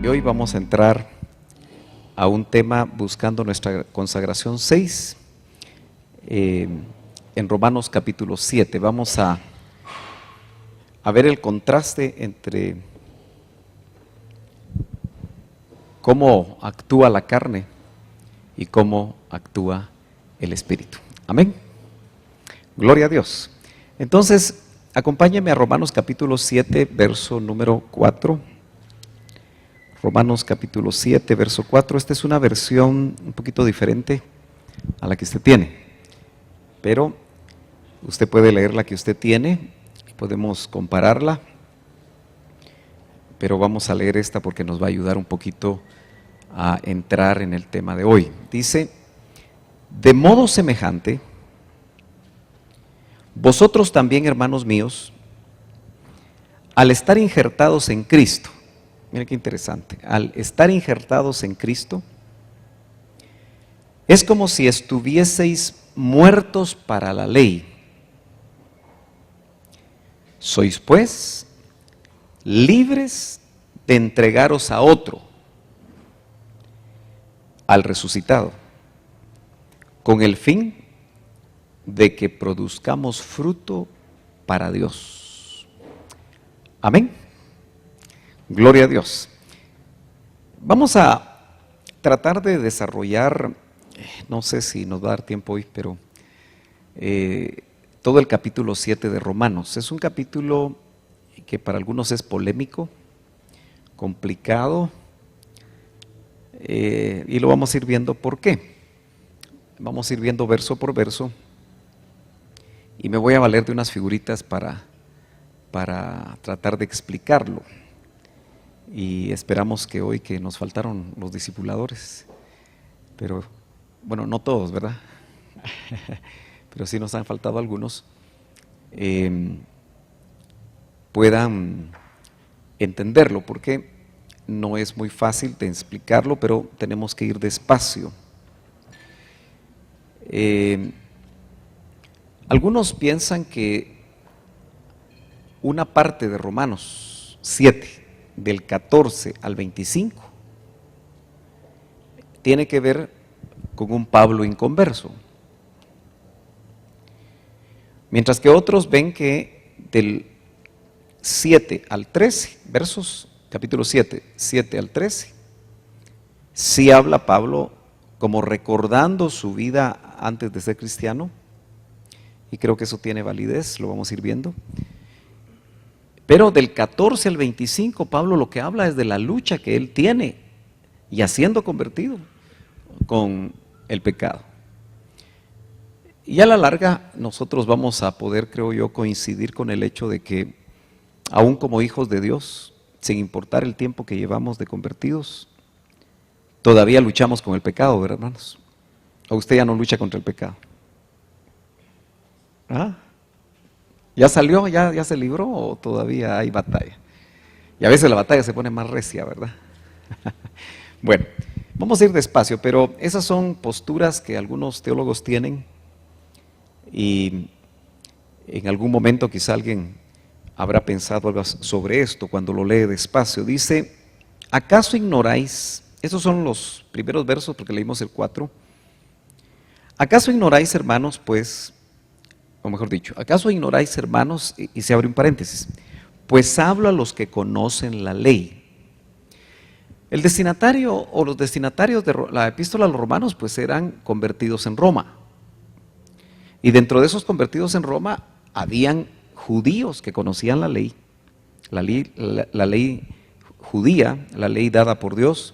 Y hoy vamos a entrar a un tema buscando nuestra consagración 6 en Romanos capítulo 7. Vamos a ver el contraste entre cómo actúa la carne y cómo actúa el Espíritu. Amén. Gloria a Dios. Entonces, acompáñenme a Romanos capítulo 7, verso número 4. Romanos capítulo 7, verso 4. Esta es una versión un poquito diferente a la que usted tiene, pero usted puede leer la que usted tiene, podemos compararla, pero vamos a leer esta porque nos va a ayudar un poquito a entrar en el tema de hoy. Dice: de modo semejante, vosotros también, hermanos míos, al estar injertados en Cristo, miren qué interesante, al estar injertados en Cristo, es como si estuvieseis muertos para la ley. Sois pues libres de entregaros a otro, al resucitado, con el fin de que produzcamos fruto para Dios. Amén. Gloria a Dios. Vamos a tratar de desarrollar, no sé si nos va a dar tiempo hoy, pero todo el capítulo 7 de Romanos. Es un capítulo que para algunos es polémico, complicado, y lo vamos a ir viendo por qué. Vamos a ir viendo verso por verso, y me voy a valer de unas figuritas para tratar de explicarlo. Y esperamos que hoy, que nos faltaron los discipuladores, pero bueno, no todos, ¿verdad? Pero sí nos han faltado algunos, puedan entenderlo, porque no es muy fácil de explicarlo, pero tenemos que ir despacio. Algunos piensan que una parte de Romanos 7, del 14 al 25, tiene que ver con un Pablo inconverso, mientras que otros ven que del 7 al 13, versos capítulo 7, 7 al 13, sí habla Pablo como recordando su vida antes de ser cristiano, y creo que eso tiene validez, lo vamos a ir viendo. Pero del 14 al 25, Pablo lo que habla es de la lucha que él tiene, ya siendo convertido, con el pecado. Y a la larga nosotros vamos a poder, creo yo, coincidir con el hecho de que aún como hijos de Dios, sin importar el tiempo que llevamos de convertidos, todavía luchamos con el pecado, ¿verdad, hermanos? ¿O usted ya no lucha contra el pecado? ¿Ah? ¿Ya salió? ¿Ya se libró o todavía hay batalla? Y a veces la batalla se pone más recia, ¿verdad? Bueno, vamos a ir despacio, pero esas son posturas que algunos teólogos tienen, y en algún momento quizá alguien habrá pensado algo sobre esto cuando lo lee despacio. Dice: ¿acaso ignoráis? Estos son los primeros versos porque leímos el 4. ¿Acaso ignoráis, hermanos, pues, o mejor dicho, ¿acaso ignoráis, hermanos? Y se abre un paréntesis. Pues hablo a los que conocen la ley. El destinatario o los destinatarios de la epístola a los romanos pues eran convertidos en Roma. Y dentro de esos convertidos en Roma habían judíos que conocían la ley judía, la ley dada por Dios.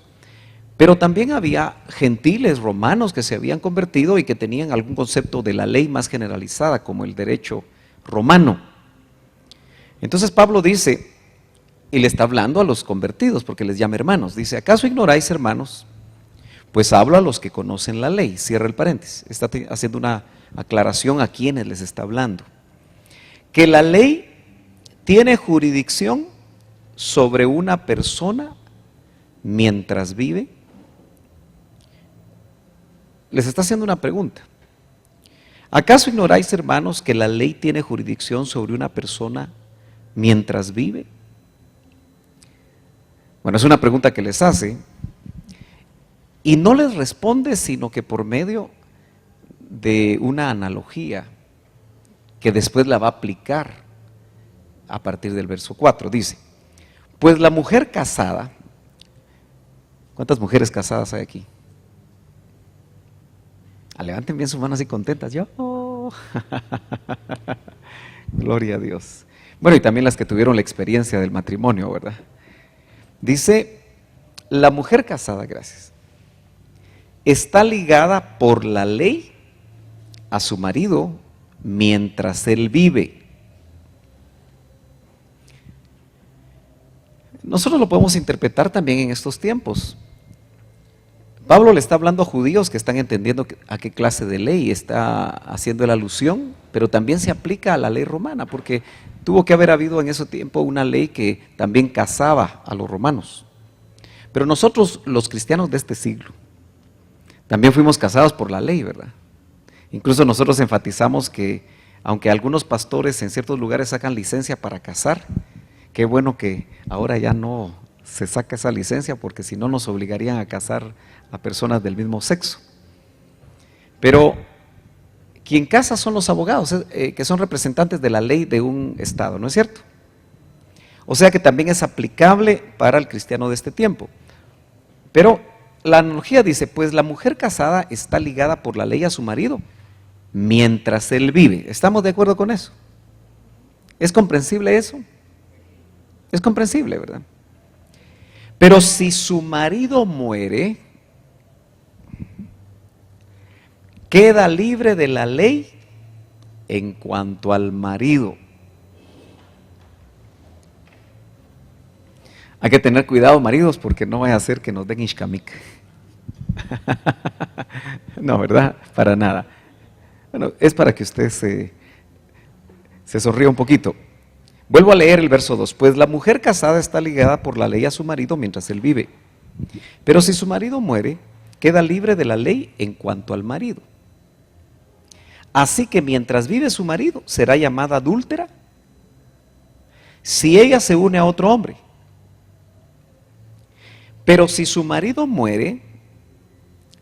Pero también había gentiles romanos que se habían convertido y que tenían algún concepto de la ley más generalizada, como el derecho romano. Entonces Pablo dice, y le está hablando a los convertidos porque les llama hermanos, dice: ¿acaso ignoráis, hermanos? Pues hablo a los que conocen la ley. Cierra el paréntesis, está haciendo una aclaración a quienes les está hablando. Que la ley tiene jurisdicción sobre una persona mientras vive. Les está haciendo una pregunta. ¿Acaso ignoráis, hermanos, que la ley tiene jurisdicción sobre una persona mientras vive? Bueno, es una pregunta que les hace y no les responde sino que por medio de una analogía que después la va a aplicar a partir del verso 4. Dice, pues la mujer casada, ¿cuántas mujeres casadas hay aquí? Levanten bien sus manos y contentas. Yo, gloria a Dios. Bueno, y también las que tuvieron la experiencia del matrimonio, ¿verdad? Dice, la mujer casada, gracias, está ligada por la ley a su marido mientras él vive. Nosotros lo podemos interpretar también en estos tiempos. Pablo le está hablando a judíos que están entendiendo a qué clase de ley está haciendo la alusión, pero también se aplica a la ley romana, porque tuvo que haber habido en ese tiempo una ley que también casaba a los romanos. Pero nosotros, los cristianos de este siglo, también fuimos casados por la ley, ¿verdad? Incluso nosotros enfatizamos que, aunque algunos pastores en ciertos lugares sacan licencia para casar, qué bueno que ahora ya no se saca esa licencia, porque si no nos obligarían a casar a personas del mismo sexo. Pero quien casa son los abogados, que son representantes de la ley de un estado, ¿no es cierto? O sea que también es aplicable para el cristiano de este tiempo. Pero la analogía dice, pues la mujer casada está ligada por la ley a su marido mientras él vive. ¿Estamos de acuerdo con eso? ¿Es comprensible eso? Es comprensible, ¿verdad? Pero si su marido muere, queda libre de la ley en cuanto al marido. Hay que tener cuidado, maridos, porque no vaya a ser que nos den ishkamik. No, ¿verdad? Para nada. Bueno, es para que usted se sonría un poquito. Vuelvo a leer el verso 2. Pues la mujer casada está ligada por la ley a su marido mientras él vive. Pero si su marido muere, queda libre de la ley en cuanto al marido. Así que mientras vive su marido, será llamada adúltera si ella se une a otro hombre. Pero si su marido muere,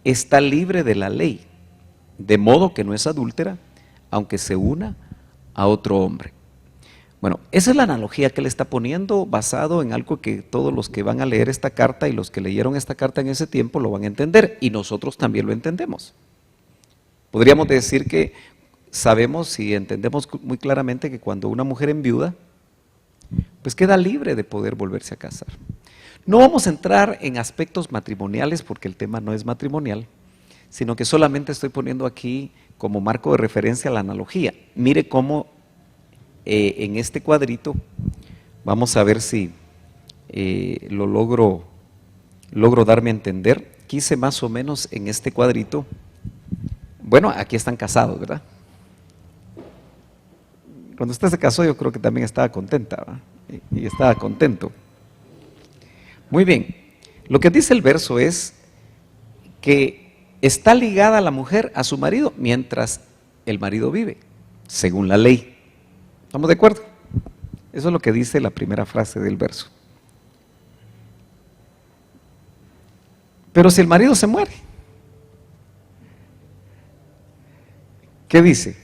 está libre de la ley, de modo que no es adúltera, aunque se una a otro hombre. Bueno, esa es la analogía que él está poniendo, basado en algo que todos los que van a leer esta carta y los que leyeron esta carta en ese tiempo lo van a entender, y nosotros también lo entendemos. Podríamos decir que sabemos y entendemos muy claramente que cuando una mujer enviuda, pues queda libre de poder volverse a casar. No vamos a entrar en aspectos matrimoniales porque el tema no es matrimonial, sino que solamente estoy poniendo aquí como marco de referencia la analogía. Mire cómo en este cuadrito, vamos a ver si lo logro darme a entender. Quise más o menos en este cuadrito, bueno, aquí están casados, ¿verdad? Cuando usted se casó yo creo que también estaba contenta, ¿verdad? Y estaba contento. Muy bien, lo que dice el verso es que está ligada la mujer a su marido mientras el marido vive, según la ley. ¿Estamos de acuerdo? Eso es lo que dice la primera frase del verso. Pero si el marido se muere, ¿qué dice?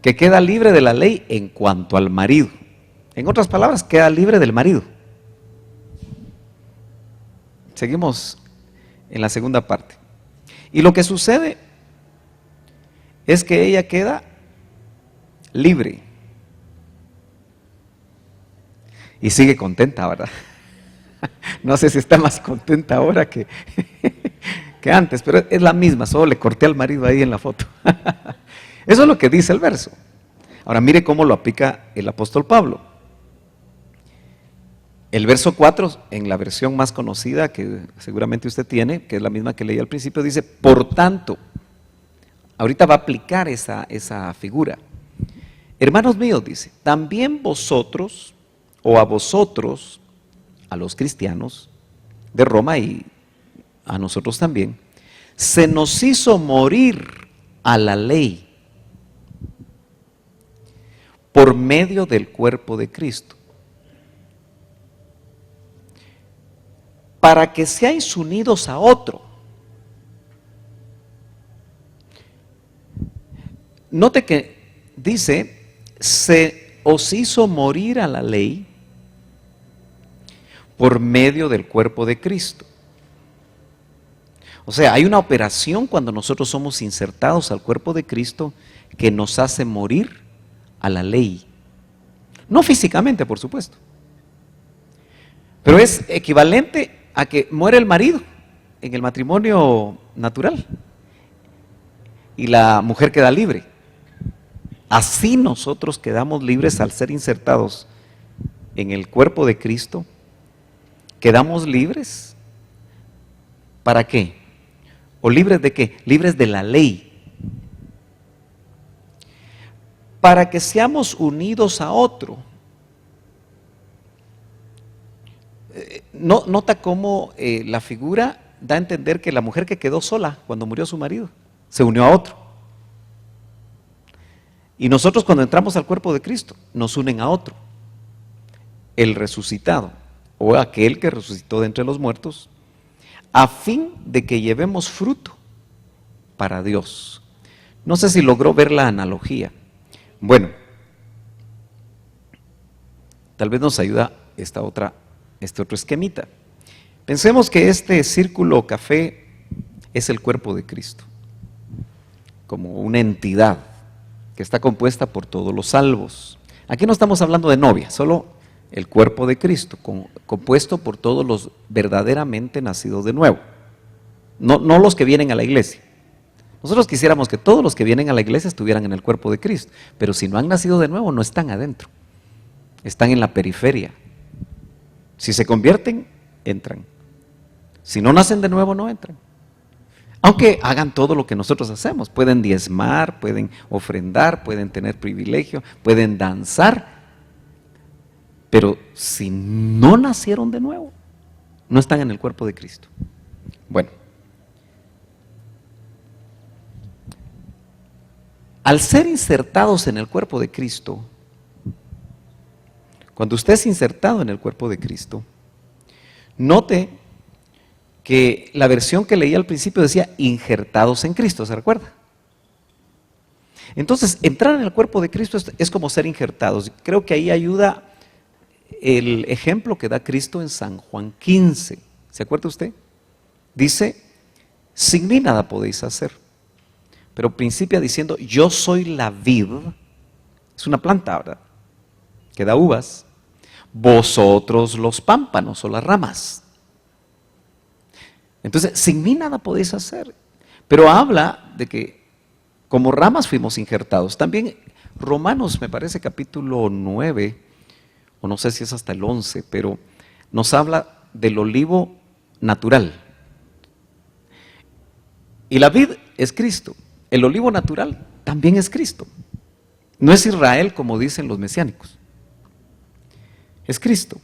Que queda libre de la ley en cuanto al marido. En otras palabras, queda libre del marido. Seguimos en la segunda parte. Y lo que sucede es que ella queda libre. Y sigue contenta, ¿verdad? No sé si está más contenta ahora que antes, pero es la misma, solo le corté al marido ahí en la foto. Eso es lo que dice el verso. Ahora mire cómo lo aplica el apóstol Pablo. El verso 4, en la versión más conocida que seguramente usted tiene, que es la misma que leí al principio, dice, por tanto, ahorita va a aplicar esa figura. Hermanos míos, dice, también vosotros, o a vosotros, a los cristianos de Roma y a nosotros también, se nos hizo morir a la ley por medio del cuerpo de Cristo. para que seáis unidos a otro. Note que dice, se os hizo morir a la ley por medio del cuerpo de Cristo. O sea, hay una operación cuando nosotros somos insertados al cuerpo de Cristo que nos hace morir a la ley. No físicamente, por supuesto, pero es equivalente a que muere el marido en el matrimonio natural y la mujer queda libre. Así nosotros quedamos libres al ser insertados en el cuerpo de Cristo. Quedamos libres. ¿Para qué? ¿O libres de qué? Libres de la ley. Para que seamos unidos a otro. Nota cómo la figura da a entender que la mujer que quedó sola cuando murió su marido se unió a otro. Y nosotros cuando entramos al cuerpo de Cristo nos unen a otro, el resucitado o aquel que resucitó de entre los muertos, a fin de que llevemos fruto para Dios. No sé si logró ver la analogía. Bueno, tal vez nos ayuda este otro esquemita. Pensemos que este círculo café es el cuerpo de Cristo, como una entidad que está compuesta por todos los salvos. Aquí no estamos hablando de novia, solo el cuerpo de Cristo, compuesto por todos los verdaderamente nacidos de nuevo, no los que vienen a la iglesia. Nosotros quisiéramos que todos los que vienen a la iglesia estuvieran en el cuerpo de Cristo, pero si no han nacido de nuevo, no están adentro, están en la periferia. Si se convierten, entran. Si no nacen de nuevo, no entran. Aunque hagan todo lo que nosotros hacemos, pueden diezmar, pueden ofrendar, pueden tener privilegio, pueden danzar, pero si no nacieron de nuevo, no están en el cuerpo de Cristo. Bueno, al ser insertados en el cuerpo de Cristo, cuando usted es insertado en el cuerpo de Cristo, note que la versión que leí al principio decía injertados en Cristo, ¿se recuerda? Entonces, entrar en el cuerpo de Cristo es como ser injertados. Creo que ahí ayuda el ejemplo que da Cristo en San Juan 15. ¿Se acuerda usted? Dice, sin mí nada podéis hacer. Pero principia diciendo, yo soy la vid, es una planta, ¿verdad?, que da uvas, vosotros los pámpanos o las ramas. Entonces, sin mí nada podéis hacer. Pero habla de que como ramas fuimos injertados. También Romanos, me parece capítulo 9, o no sé si es hasta el 11, pero nos habla del olivo natural. Y la vid es Cristo. El olivo natural también es Cristo. No es Israel como dicen los mesiánicos. Es Cristo.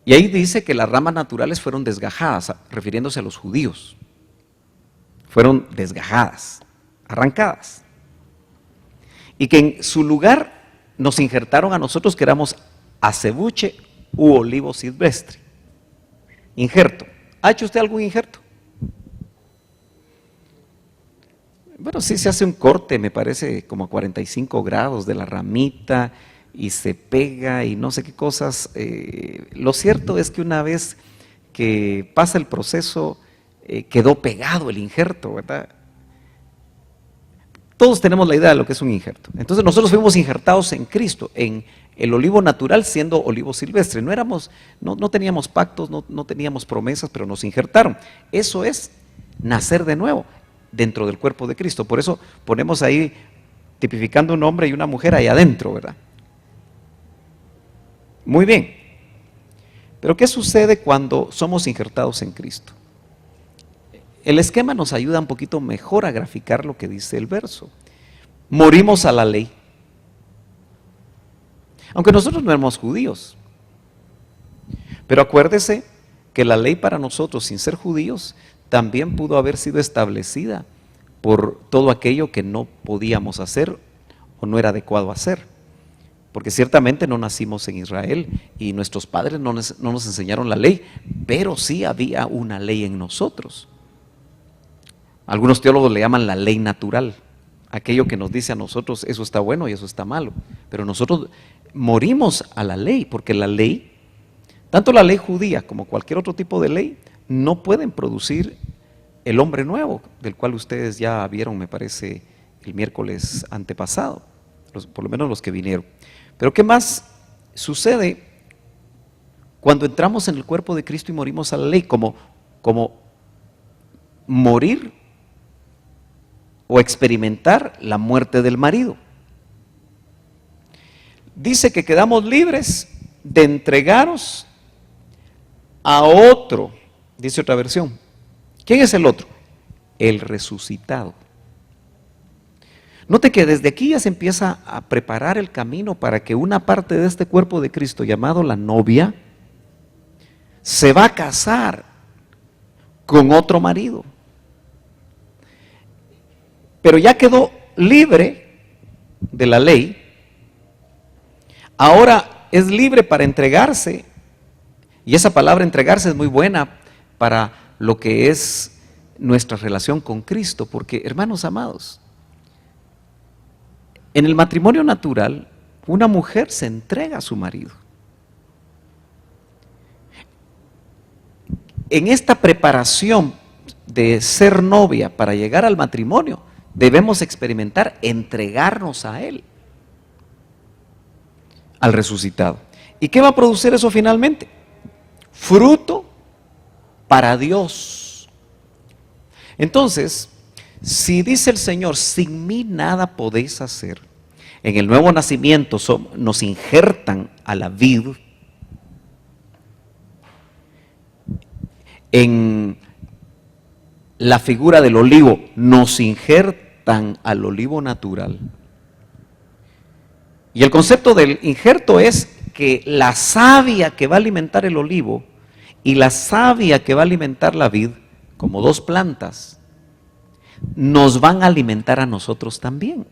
Y ahí dice que las ramas naturales fueron desgajadas, refiriéndose a los judíos. Fueron desgajadas, arrancadas. Y que en su lugar nos injertaron a nosotros que éramos acebuche u olivo silvestre. Injerto. ¿Ha hecho usted algún injerto? Bueno, sí se hace un corte, me parece, como a 45 grados de la ramita, y se pega y no sé qué cosas. Lo cierto es que una vez que pasa el proceso, quedó pegado el injerto, ¿verdad? Todos tenemos la idea de lo que es un injerto. Entonces nosotros fuimos injertados en Cristo, en el olivo natural siendo olivo silvestre. No teníamos pactos, no teníamos promesas, pero nos injertaron. Eso es nacer de nuevo dentro del cuerpo de Cristo. Por eso ponemos ahí, tipificando un hombre y una mujer ahí adentro, ¿verdad? Muy bien, pero ¿qué sucede cuando somos injertados en Cristo? El esquema nos ayuda un poquito mejor a graficar lo que dice el verso. Morimos a la ley. Aunque nosotros no éramos judíos, pero acuérdese que la ley para nosotros, sin ser judíos, también pudo haber sido establecida por todo aquello que no podíamos hacer o no era adecuado hacer. Porque ciertamente no nacimos en Israel y nuestros padres no nos enseñaron la ley, pero sí había una ley en nosotros. Algunos teólogos le llaman la ley natural, aquello que nos dice a nosotros eso está bueno y eso está malo. Pero nosotros morimos a la ley, porque la ley, tanto la ley judía como cualquier otro tipo de ley, no pueden producir el hombre nuevo, del cual ustedes ya vieron, me parece, el miércoles antepasado, por lo menos los que vinieron. Pero ¿qué más sucede cuando entramos en el cuerpo de Cristo y morimos a la ley? Como morir o experimentar la muerte del marido. Dice que quedamos libres de entregaros a otro, dice otra versión. ¿Quién es el otro? El resucitado. Note que desde aquí ya se empieza a preparar el camino para que una parte de este cuerpo de Cristo, llamado la novia, se va a casar con otro marido. Pero ya quedó libre de la ley, ahora es libre para entregarse, y esa palabra entregarse es muy buena para lo que es nuestra relación con Cristo, porque hermanos amados, en el matrimonio natural, una mujer se entrega a su marido. En esta preparación de ser novia para llegar al matrimonio, debemos experimentar entregarnos a Él, al resucitado. ¿Y qué va a producir eso finalmente? Fruto para Dios. Entonces, si dice el Señor, sin mí nada podéis hacer, en el nuevo nacimiento nos injertan a la vid, en la figura del olivo nos injertan al olivo natural. Y el concepto del injerto es que la savia que va a alimentar el olivo y la savia que va a alimentar la vid, como dos plantas, nos van a alimentar a nosotros también.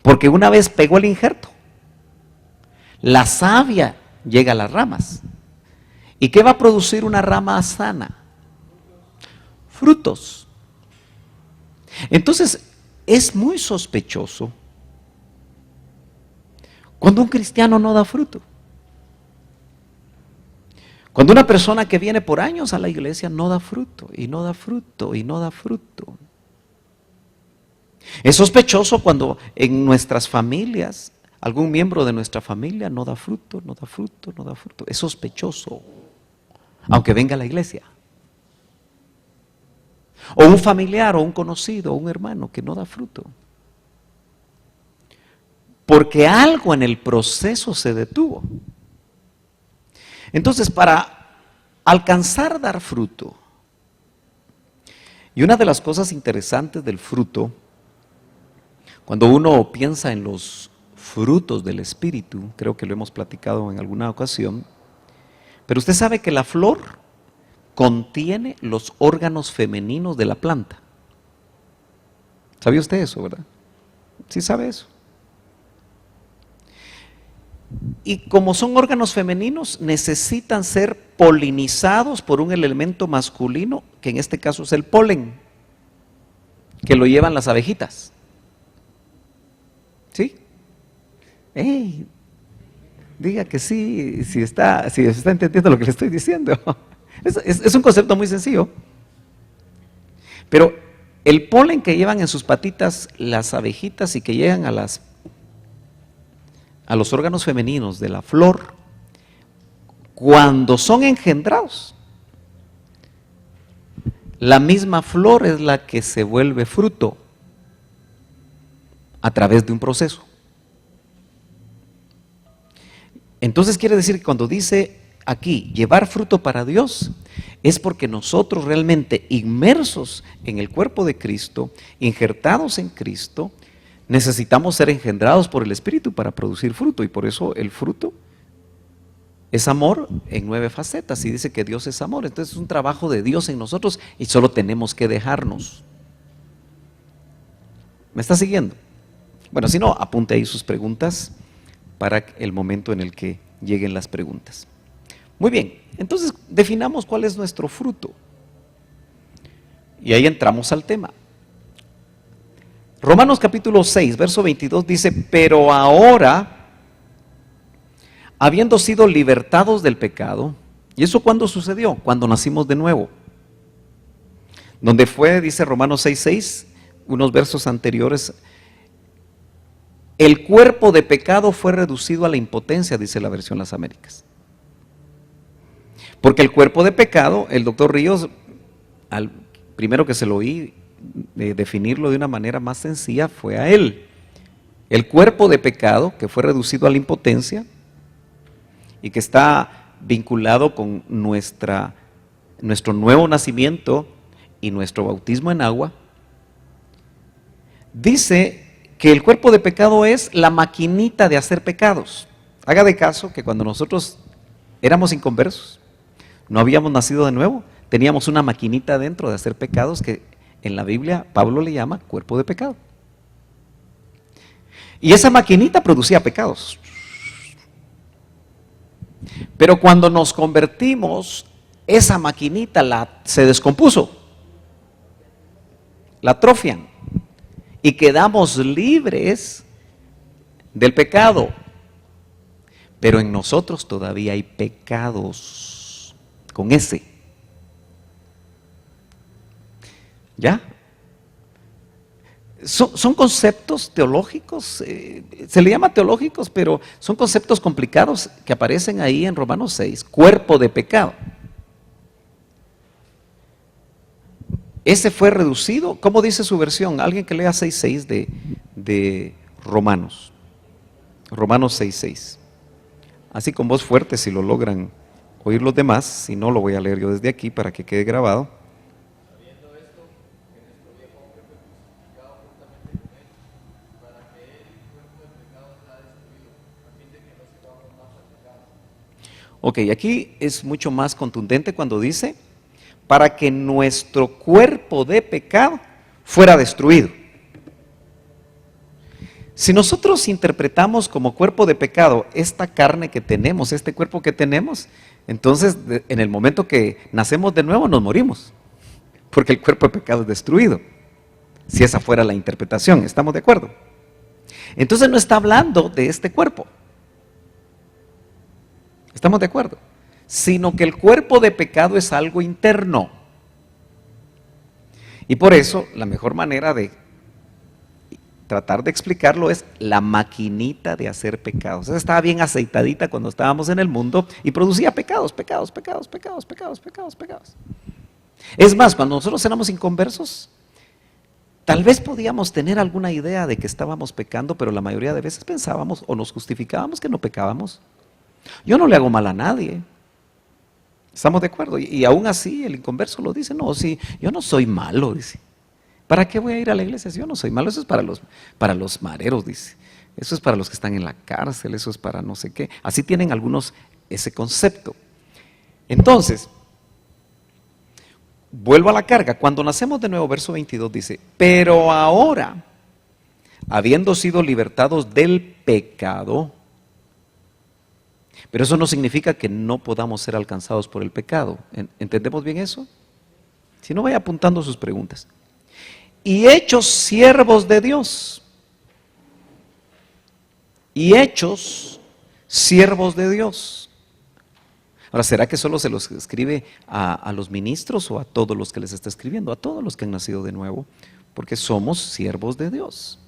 Porque una vez pegó el injerto, la savia llega a las ramas. ¿Y qué va a producir una rama sana? Frutos. Entonces, es muy sospechoso cuando un cristiano no da fruto. Cuando una persona que viene por años a la iglesia no da fruto, y no da fruto, y no da fruto. Es sospechoso cuando en nuestras familias, algún miembro de nuestra familia no da fruto, no da fruto, no da fruto. Es sospechoso, aunque venga a la iglesia. O un familiar, o un conocido, o un hermano que no da fruto. Porque algo en el proceso se detuvo. Entonces, para alcanzar a dar fruto, y una de las cosas interesantes del fruto, cuando uno piensa en los frutos del Espíritu, creo que lo hemos platicado en alguna ocasión, pero usted sabe que la flor contiene los órganos femeninos de la planta. ¿Sabía usted eso, verdad? Sí sabe eso. Y como son órganos femeninos, necesitan ser polinizados por un elemento masculino, que en este caso es el polen, que lo llevan las abejitas. ¿Sí? ¡Ey! Diga que sí, si está entendiendo lo que le estoy diciendo. Es un concepto muy sencillo. Pero el polen que llevan en sus patitas las abejitas y que llegan a los órganos femeninos de la flor, cuando son engendrados, la misma flor es la que se vuelve fruto a través de un proceso. Entonces quiere decir que cuando dice aquí llevar fruto para Dios, es porque nosotros realmente inmersos en el cuerpo de Cristo, injertados en Cristo, necesitamos ser engendrados por el Espíritu para producir fruto. Y por eso el fruto es amor en 9 facetas, y dice que Dios es amor. Entonces es un trabajo de Dios en nosotros y solo tenemos que dejarnos. ¿Me está siguiendo? Bueno, si no, apunte ahí sus preguntas para el momento en el que lleguen las preguntas. Muy bien, entonces definamos cuál es nuestro fruto. Y ahí entramos al tema. Romanos capítulo 6, verso 22 dice, pero ahora, habiendo sido libertados del pecado, ¿y eso cuándo sucedió? Cuando nacimos de nuevo. Donde fue, dice Romanos 6:6, unos versos anteriores, el cuerpo de pecado fue reducido a la impotencia, dice la versión Las Américas. Porque el cuerpo de pecado, el doctor Ríos, al primero que se lo oí definirlo de una manera más sencilla fue a él. El cuerpo de pecado que fue reducido a la impotencia y que está vinculado con nuestro nuevo nacimiento y nuestro bautismo en agua, dice que el cuerpo de pecado es la maquinita de hacer pecados. Haga de caso que cuando nosotros éramos inconversos, no habíamos nacido de nuevo, teníamos una maquinita dentro de hacer pecados que en la Biblia Pablo le llama cuerpo de pecado. Y esa maquinita producía pecados. Pero cuando nos convertimos, esa maquinita se descompuso, la atrofian y quedamos libres del pecado. Pero en nosotros todavía hay pecados con ese. ¿Ya? Son conceptos teológicos, se le llama teológicos, pero son conceptos complicados que aparecen ahí en Romanos 6, cuerpo de pecado. Ese fue reducido, ¿cómo dice su versión? Alguien que lea 6:6 de Romanos. Romanos 6:6. Así con voz fuerte si lo logran oír los demás, si no lo voy a leer yo desde aquí para que quede grabado. Ok, aquí es mucho más contundente cuando dice, para que nuestro cuerpo de pecado fuera destruido. Si nosotros interpretamos como cuerpo de pecado esta carne que tenemos, este cuerpo que tenemos, entonces en el momento que nacemos de nuevo nos morimos, porque el cuerpo de pecado es destruido. Si esa fuera la interpretación, ¿estamos de acuerdo? Entonces no está hablando de este cuerpo. ¿Estamos de acuerdo? Sino que el cuerpo de pecado es algo interno. Y por eso la mejor manera de tratar de explicarlo es la maquinita de hacer pecados. Esa estaba bien aceitadita cuando estábamos en el mundo y producía pecados. Es más, cuando nosotros éramos inconversos, tal vez podíamos tener alguna idea de que estábamos pecando, pero la mayoría de veces pensábamos o nos justificábamos que no pecábamos. Yo no le hago mal a nadie. ¿Estamos de acuerdo? Y aún así el inconverso lo dice, no, sí, yo no soy malo, dice. ¿Para qué voy a ir a la iglesia si yo no soy malo? Eso es para los mareros, dice. Eso es para los que están en la cárcel, eso es para no sé qué. Así tienen algunos ese concepto. Entonces, vuelvo a la carga. Cuando nacemos de nuevo, verso 22 dice, pero ahora, habiendo sido libertados del pecado, pero eso no significa que no podamos ser alcanzados por el pecado. ¿Entendemos bien eso? Si no, vaya apuntando sus preguntas. Y hechos siervos de Dios. Y hechos siervos de Dios. Ahora, ¿será que solo se los escribe a los ministros o a todos los que les está escribiendo? A todos los que han nacido de nuevo, porque somos siervos de Dios.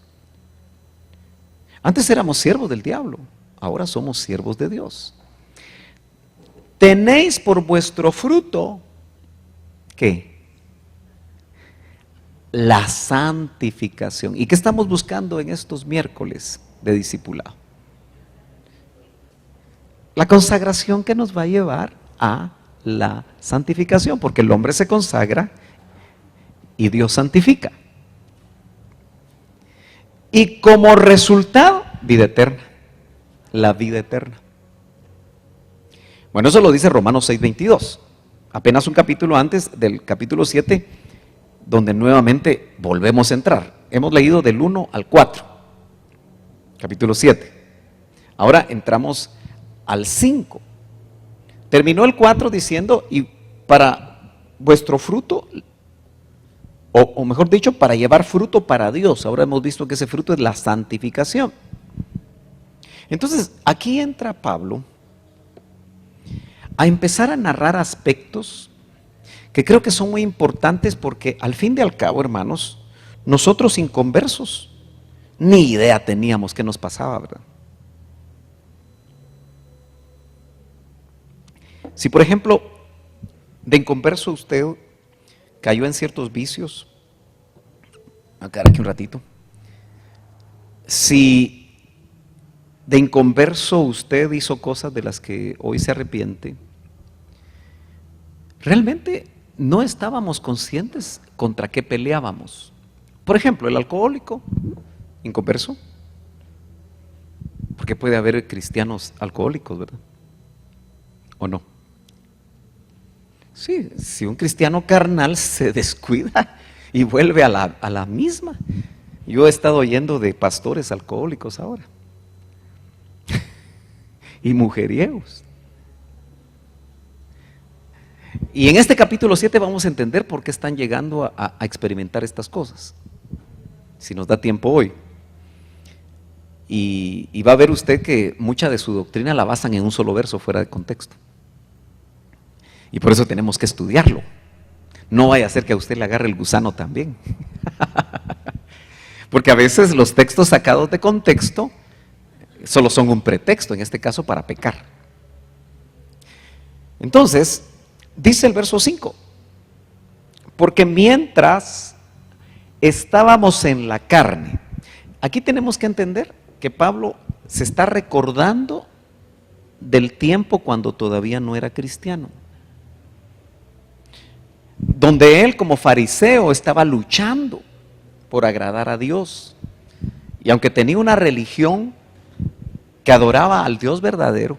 Antes éramos siervos del diablo. Ahora somos siervos de Dios. Tenéis por vuestro fruto, ¿qué? La santificación. ¿Y qué estamos buscando en estos miércoles de discipulado? La consagración que nos va a llevar a la santificación, porque el hombre se consagra y Dios santifica. Y como resultado, vida eterna. La vida eterna. Bueno, eso lo dice Romanos 6:22, apenas un capítulo antes del capítulo 7, donde nuevamente volvemos a entrar. Hemos leído del 1 al 4, capítulo 7. Ahora entramos al 5. Terminó el 4 diciendo, y para vuestro fruto, o mejor dicho, para llevar fruto para Dios. Ahora hemos visto que ese fruto es la santificación. Entonces, aquí entra Pablo a empezar a narrar aspectos que creo que son muy importantes, porque al fin y al cabo, hermanos, nosotros inconversos ni idea teníamos qué nos pasaba, ¿verdad? Si por ejemplo, de inconverso usted cayó en ciertos vicios, voy a quedar aquí un ratito. Si de inconverso usted hizo cosas de las que hoy se arrepiente, realmente no estábamos conscientes contra qué peleábamos. Por ejemplo, el alcohólico, inconverso, porque puede haber cristianos alcohólicos, ¿verdad? ¿O no? Sí, si un cristiano carnal se descuida y vuelve a la misma. Yo he estado oyendo de pastores alcohólicos ahora y mujeriegos. Y en este capítulo 7 vamos a entender por qué están llegando a experimentar estas cosas, si nos da tiempo hoy. Y va a ver usted que mucha de su doctrina la basan en un solo verso fuera de contexto. Y por eso tenemos que estudiarlo. No vaya a ser que a usted le agarre el gusano también. Porque a veces los textos sacados de contexto solo son un pretexto, en este caso para pecar. Entonces, dice el verso 5, porque mientras estábamos en la carne, aquí tenemos que entender que Pablo se está recordando del tiempo cuando todavía no era cristiano, donde él como fariseo estaba luchando por agradar a Dios, y aunque tenía una religión que adoraba al Dios verdadero,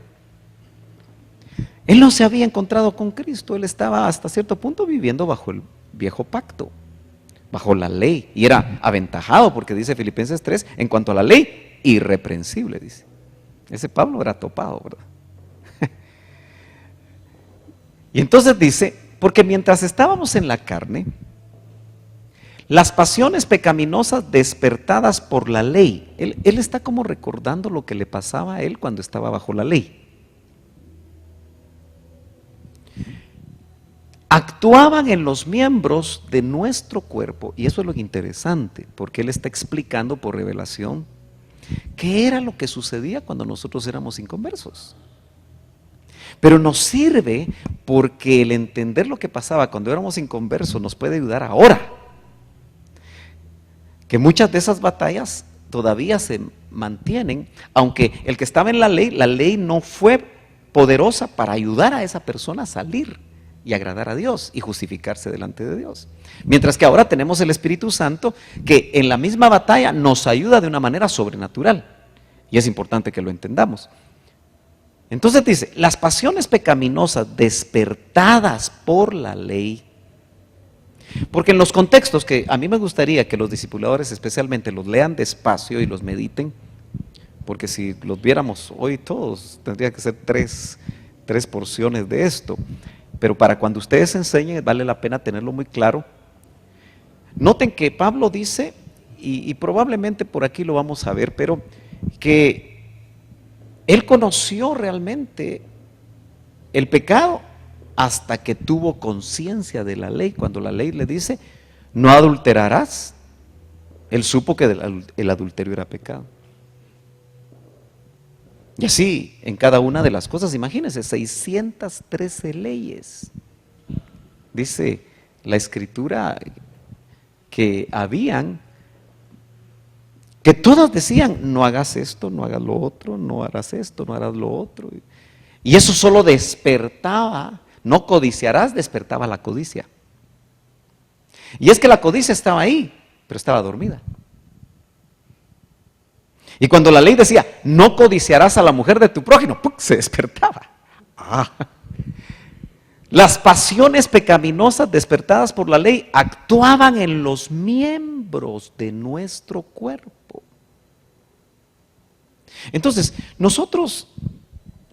él no se había encontrado con Cristo. Él estaba hasta cierto punto viviendo bajo el viejo pacto, bajo la ley, y era aventajado, porque dice Filipenses 3, en cuanto a la ley, irreprensible, dice. Ese Pablo era topado, ¿verdad? Y entonces dice, porque mientras estábamos en la carne, las pasiones pecaminosas despertadas por la ley, él está como recordando lo que le pasaba a él cuando estaba bajo la ley, actuaban en los miembros de nuestro cuerpo. Y eso es lo interesante, porque él está explicando por revelación qué era lo que sucedía cuando nosotros éramos inconversos. Pero nos sirve porque el entender lo que pasaba cuando éramos inconversos nos puede ayudar ahora, que muchas de esas batallas todavía se mantienen, aunque el que estaba en la ley no fue poderosa para ayudar a esa persona a salir y agradar a Dios y justificarse delante de Dios. Mientras que ahora tenemos el Espíritu Santo que en la misma batalla nos ayuda de una manera sobrenatural, y es importante que lo entendamos. Entonces dice, las pasiones pecaminosas despertadas por la ley, porque en los contextos que a mí me gustaría que los discipuladores especialmente los lean despacio y los mediten, porque si los viéramos hoy todos, tendría que ser tres porciones de esto. Pero para cuando ustedes enseñen, vale la pena tenerlo muy claro. Noten que Pablo dice, y probablemente por aquí lo vamos a ver, pero que él conoció realmente el pecado hasta que tuvo conciencia de la ley. Cuando la ley le dice, no adulterarás, él supo que el adulterio era pecado. Y así en cada una de las cosas, imagínense, 613 leyes. Dice la Escritura que habían, que todas decían, no hagas esto, no hagas lo otro, no harás esto, no harás lo otro. Y eso solo despertaba, no codiciarás, despertaba la codicia. Y es que la codicia estaba ahí, pero estaba dormida. Y cuando la ley decía, no codiciarás a la mujer de tu prójimo, ¡pum!, se despertaba. Las pasiones pecaminosas despertadas por la ley actuaban en los miembros de nuestro cuerpo. Entonces, nosotros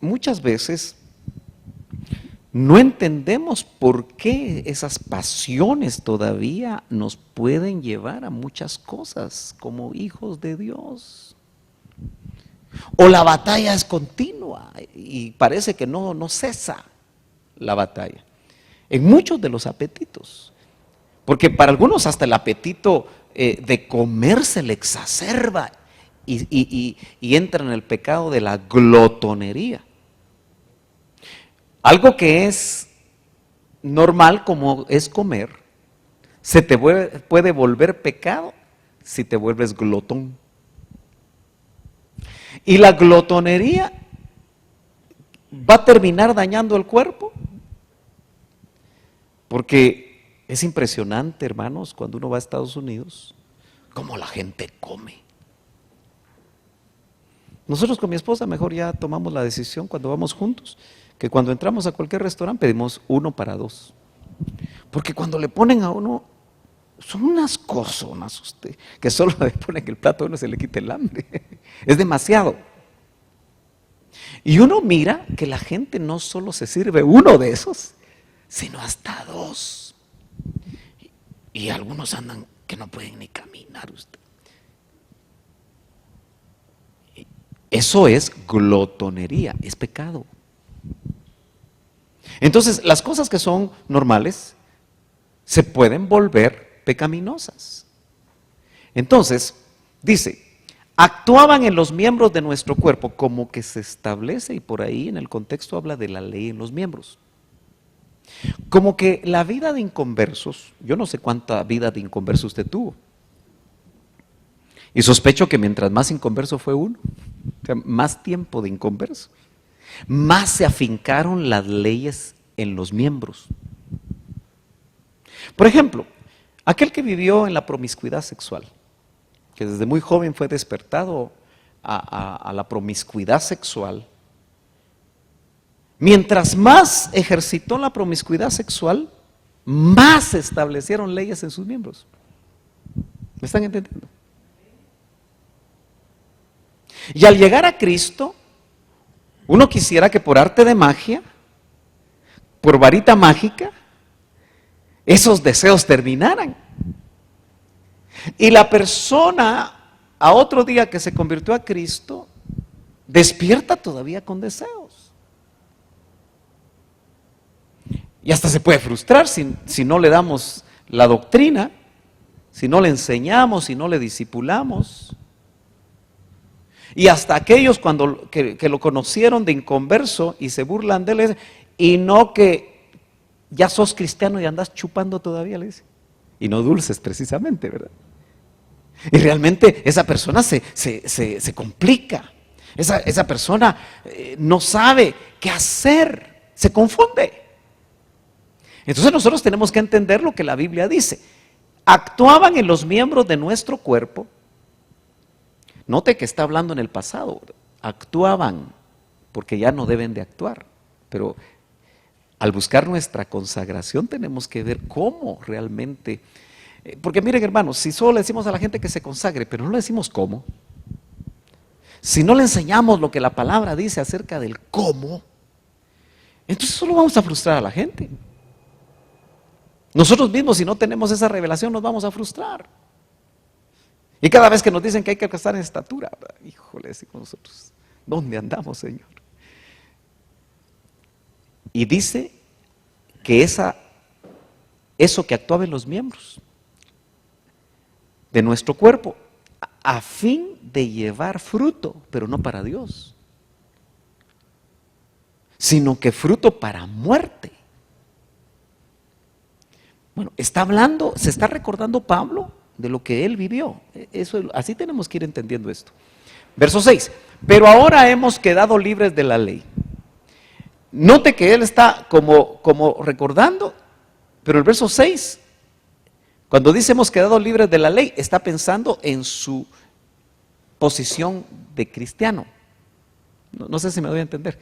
muchas veces no entendemos por qué esas pasiones todavía nos pueden llevar a muchas cosas como hijos de Dios. O la batalla es continua y parece que no cesa la batalla. En muchos de los apetitos. Porque para algunos hasta el apetito de comer se le exacerba y entra en el pecado de la glotonería. Algo que es normal como es comer, se te puede volver pecado si te vuelves glotón. Y la glotonería va a terminar dañando el cuerpo, porque es impresionante, hermanos, cuando uno va a Estados Unidos, cómo la gente come. Nosotros con mi esposa mejor ya tomamos la decisión cuando vamos juntos, que cuando entramos a cualquier restaurante pedimos 1 para 2. Porque cuando le ponen a uno, son unas cosonas usted, que solo le ponen el plato a uno se le quita el hambre. Es demasiado. Y uno mira que la gente no solo se sirve uno de esos, sino hasta 2. Y algunos andan que no pueden ni caminar usted. Eso es glotonería, es pecado. Entonces, las cosas que son normales se pueden volver pecaminosas. Entonces, dice, actuaban en los miembros de nuestro cuerpo, como que se establece, y por ahí en el contexto habla de la ley en los miembros. Como que la vida de inconversos, yo no sé cuánta vida de inconverso usted tuvo. Y sospecho que mientras más inconverso fue uno, o sea, más tiempo de inconverso, más se afincaron las leyes en los miembros. Por ejemplo, aquel que vivió en la promiscuidad sexual, que desde muy joven fue despertado a la promiscuidad sexual, mientras más ejercitó la promiscuidad sexual, más se establecieron leyes en sus miembros. ¿Me están entendiendo? Y al llegar a Cristo, uno quisiera que por arte de magia, por varita mágica, esos deseos terminaran. Y la persona, a otro día que se convirtió a Cristo, despierta todavía con deseos. Y hasta se puede frustrar si no le damos la doctrina, si no le enseñamos, si no le discipulamos. Y hasta aquellos que lo conocieron de inconverso y se burlan de él, y no que ya sos cristiano y andas chupando todavía, le dice. Y no dulces precisamente, ¿verdad? Y realmente esa persona se complica. Esa persona no sabe qué hacer, se confunde. Entonces nosotros tenemos que entender lo que la Biblia dice. Actuaban en los miembros de nuestro cuerpo. Note que está hablando en el pasado, actuaban, porque ya no deben de actuar, pero al buscar nuestra consagración tenemos que ver cómo realmente, porque miren hermanos, si solo le decimos a la gente que se consagre, pero no le decimos cómo, si no le enseñamos lo que la palabra dice acerca del cómo, entonces solo vamos a frustrar a la gente. Nosotros mismos, si no tenemos esa revelación, nos vamos a frustrar. Y cada vez que nos dicen que hay que alcanzar en estatura, híjole, decimos nosotros, ¿dónde andamos, Señor? Y dice que eso que actuaba en los miembros de nuestro cuerpo, a fin de llevar fruto, pero no para Dios, sino que fruto para muerte. Bueno, está hablando, se está recordando Pablo de lo que él vivió. Así tenemos que ir entendiendo esto. Verso 6, pero ahora hemos quedado libres de la ley. Note que él está como recordando, pero el verso 6, cuando dice hemos quedado libres de la ley, está pensando en su posición de cristiano. No sé si me doy a entender.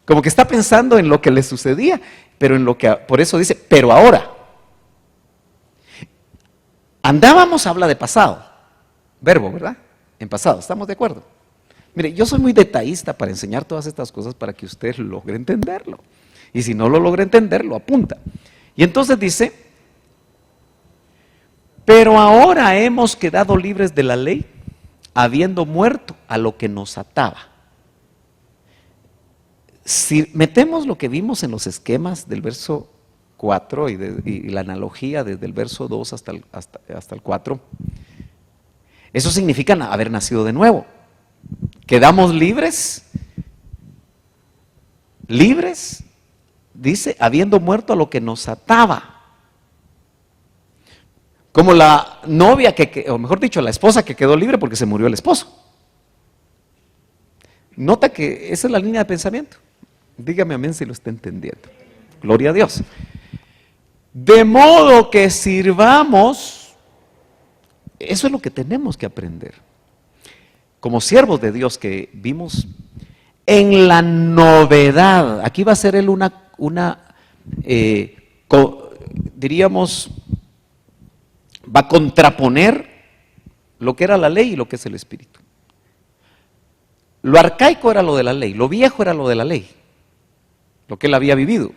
Como que está pensando en lo que le sucedía, pero en lo que, por eso dice, pero ahora. Andábamos habla de pasado, verbo, ¿verdad? En pasado, ¿estamos de acuerdo? Mire, yo soy muy detallista para enseñar todas estas cosas para que usted logre entenderlo. Y si no lo logra entender, lo apunta. Y entonces dice, pero ahora hemos quedado libres de la ley, habiendo muerto a lo que nos ataba. Si metemos lo que vimos en los esquemas del verso 4 y la analogía desde el verso 2 hasta el 4, eso significa haber nacido de nuevo. Quedamos libres, dice, habiendo muerto a lo que nos ataba. Como la novia o mejor dicho, la esposa que quedó libre porque se murió el esposo. Nota que esa es la línea de pensamiento. Dígame amén si lo está entendiendo. Gloria a Dios. De modo que sirvamos, eso es lo que tenemos que aprender. Como siervos de Dios que vimos en la novedad. Aquí va a ser él diríamos, va a contraponer lo que era la ley y lo que es el Espíritu. Lo arcaico era lo de la ley, lo viejo era lo de la ley, lo que él había vivido,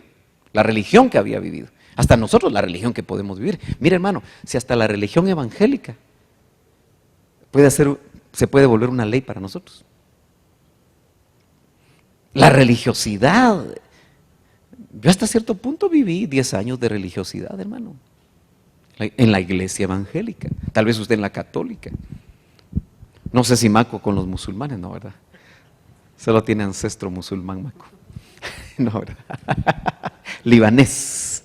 la religión que había vivido. Hasta nosotros la religión que podemos vivir. Mire hermano, si hasta la religión evangélica se puede volver una ley para nosotros. La religiosidad. Yo hasta cierto punto viví 10 años de religiosidad, hermano. En la iglesia evangélica. Tal vez usted en la católica. No sé si Maco con los musulmanes, no, ¿verdad? Solo tiene ancestro musulmán, Maco. No, ¿verdad? Libanés.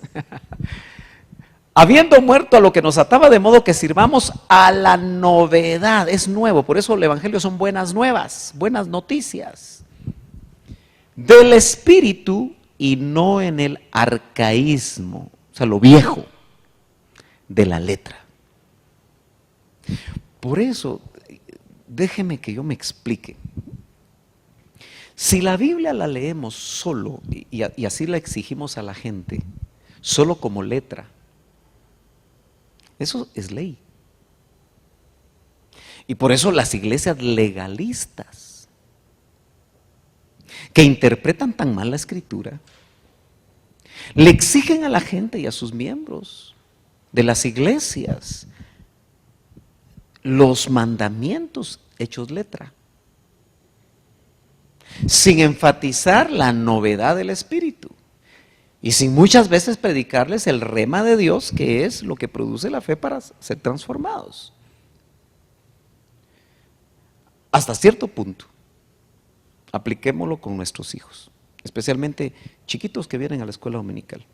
Habiendo muerto a lo que nos ataba, de modo que sirvamos a la novedad. Es nuevo, por eso el evangelio son buenas nuevas, buenas noticias. Del Espíritu y no en el arcaísmo, o sea, lo viejo de la letra. Por eso, déjeme que yo me explique. Si la Biblia la leemos solo, y así la exigimos a la gente, solo como letra, eso es ley. Y por eso las iglesias legalistas, que interpretan tan mal la Escritura, le exigen a la gente y a sus miembros de las iglesias los mandamientos hechos letra, sin enfatizar la novedad del Espíritu y sin muchas veces predicarles el rema de Dios, que es lo que produce la fe para ser transformados. Hasta cierto punto, apliquémoslo con nuestros hijos, especialmente chiquitos que vienen a la escuela dominical.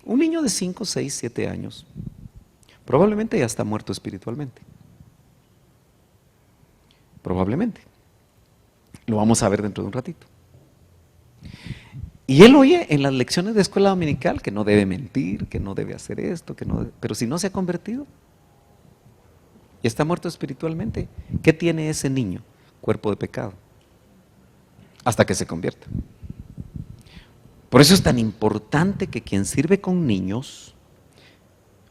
Un niño de 5, 6, 7 años probablemente ya está muerto espiritualmente. Probablemente. Lo vamos a ver dentro de un ratito. Y él oye en las lecciones de escuela dominical que no debe mentir, que no debe hacer esto, pero si no se ha convertido y está muerto espiritualmente, ¿qué tiene ese niño? Cuerpo de pecado. Hasta que se convierta. Por eso es tan importante que quien sirve con niños,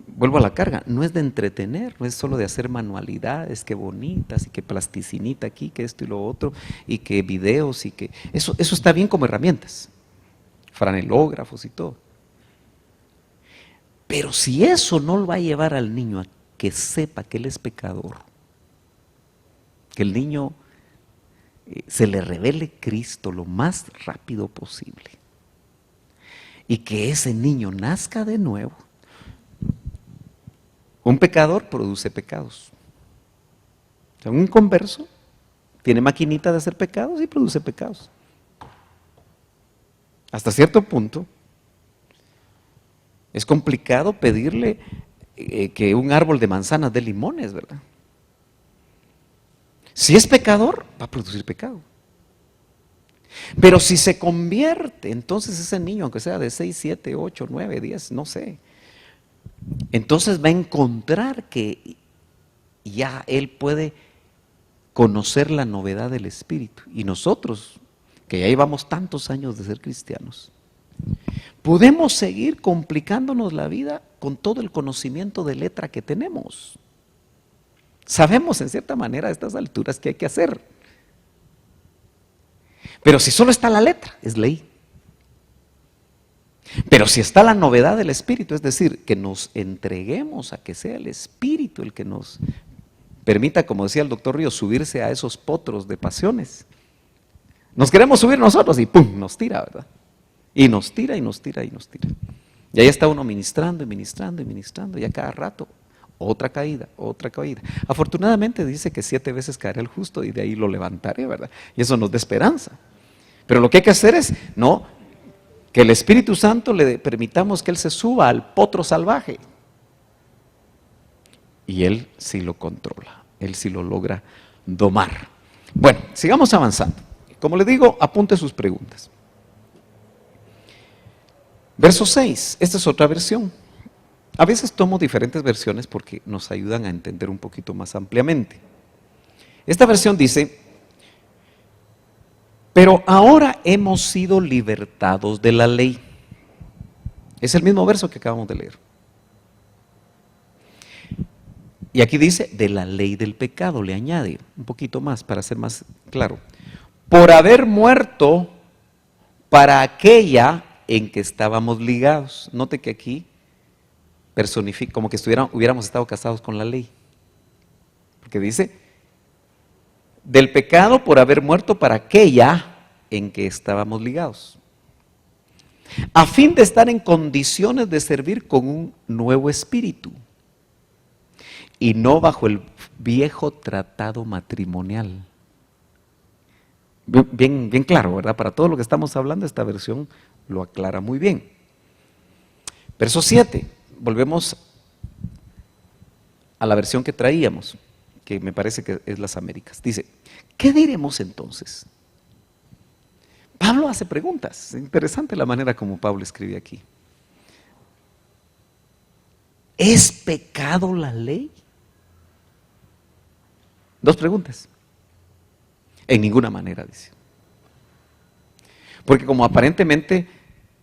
vuelvo a la carga, no es de entretener, no es solo de hacer manualidades, que bonitas, y que plasticinita aquí, que esto y lo otro, y que videos, y que eso está bien como herramientas, franelógrafos y todo. Pero si eso no lo va a llevar al niño a que sepa que él es pecador, que el niño se le revele Cristo lo más rápido posible, y que ese niño nazca de nuevo. Un pecador produce pecados. O sea, un inconverso tiene maquinita de hacer pecados y produce pecados. Hasta cierto punto es complicado pedirle que un árbol de manzanas dé limones, ¿verdad? Si es pecador, va a producir pecado. Pero si se convierte, entonces ese niño, aunque sea de 6, 7, 8, 9, 10, no sé, entonces va a encontrar que ya él puede conocer la novedad del Espíritu. Y nosotros, que ya llevamos tantos años de ser cristianos, podemos seguir complicándonos la vida con todo el conocimiento de letra que tenemos. Sabemos en cierta manera a estas alturas qué hay que hacer. Pero si solo está la letra, es ley. Pero si está la novedad del Espíritu, es decir, que nos entreguemos a que sea el Espíritu el que nos permita, como decía el doctor Ríos, subirse a esos potros de pasiones. Nos queremos subir nosotros y ¡pum! Nos tira, ¿verdad? Y nos tira y nos tira y nos tira. Y ahí está uno ministrando y ministrando y ministrando y a cada rato otra caída, otra caída. Afortunadamente dice que 7 veces caerá el justo y de ahí lo levantaré, ¿verdad? Y eso nos da esperanza. Pero lo que hay que hacer es, no, que el Espíritu Santo le permitamos que Él se suba al potro salvaje. Y Él sí lo controla, Él sí lo logra domar. Bueno, sigamos avanzando. Como le digo, apunte sus preguntas. Verso 6, esta es otra versión. A veces tomo diferentes versiones porque nos ayudan a entender un poquito más ampliamente. Esta versión dice: pero ahora hemos sido libertados de la ley. Es el mismo verso que acabamos de leer. Y aquí dice, de la ley del pecado, le añade un poquito más para ser más claro. Por haber muerto para aquella en que estábamos ligados. Note que aquí personifica, como que hubiéramos estado casados con la ley. Porque dice, del pecado por haber muerto para aquella en que estábamos ligados, a fin de estar en condiciones de servir con un nuevo espíritu y no bajo el viejo tratado matrimonial. Bien claro, ¿verdad? Para todo lo que estamos hablando, esta versión lo aclara muy bien. Verso 7, volvemos a la versión que traíamos, que me parece que es las Américas. Dice, ¿qué diremos entonces? Pablo hace preguntas. Interesante la manera como Pablo escribe aquí. ¿Es pecado la ley? 2 preguntas. En ninguna manera, dice. Porque como aparentemente,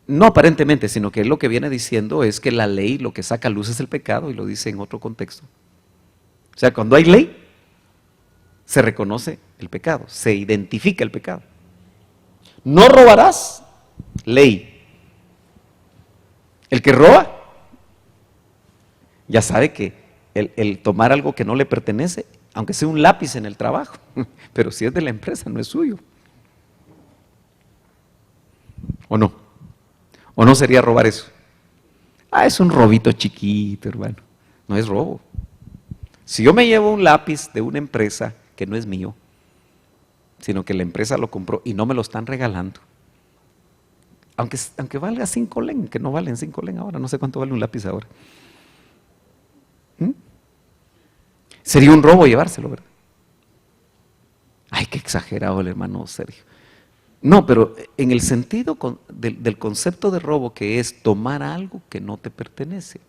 no aparentemente, sino que lo que viene diciendo es que la ley lo que saca a luz es el pecado, y lo dice en otro contexto. O sea, cuando hay ley, se reconoce el pecado, se identifica el pecado. No robarás, ley. El que roba, ya sabe que el tomar algo que no le pertenece, aunque sea un lápiz en el trabajo, pero si es de la empresa, no es suyo. ¿O no? ¿O no sería robar eso? Ah, es un robito chiquito, hermano. No es robo. Si yo me llevo un lápiz de una empresa que no es mío, sino que la empresa lo compró y no me lo están regalando, aunque valga 5 len, que no valen 5 len ahora, no sé cuánto vale un lápiz ahora. Sería un robo llevárselo, ¿verdad? Ay, qué exagerado el hermano Sergio. No, pero en el sentido del concepto de robo, que es tomar algo que no te pertenece.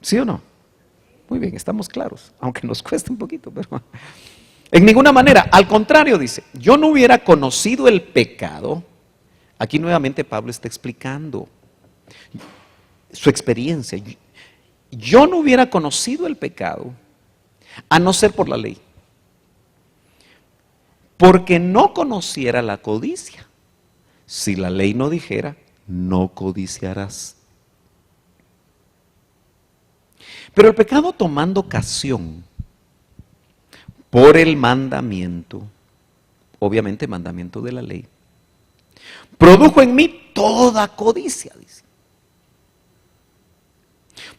¿Sí o no? Muy bien, estamos claros, aunque nos cueste un poquito, pero en ninguna manera. Al contrario, dice, yo no hubiera conocido el pecado. Aquí nuevamente Pablo está explicando su experiencia. Yo no hubiera conocido el pecado a no ser por la ley, porque no conociera la codicia. Si la ley no dijera, no codiciarás. Pero el pecado, tomando ocasión por el mandamiento, obviamente mandamiento de la ley, produjo en mí toda codicia, dice.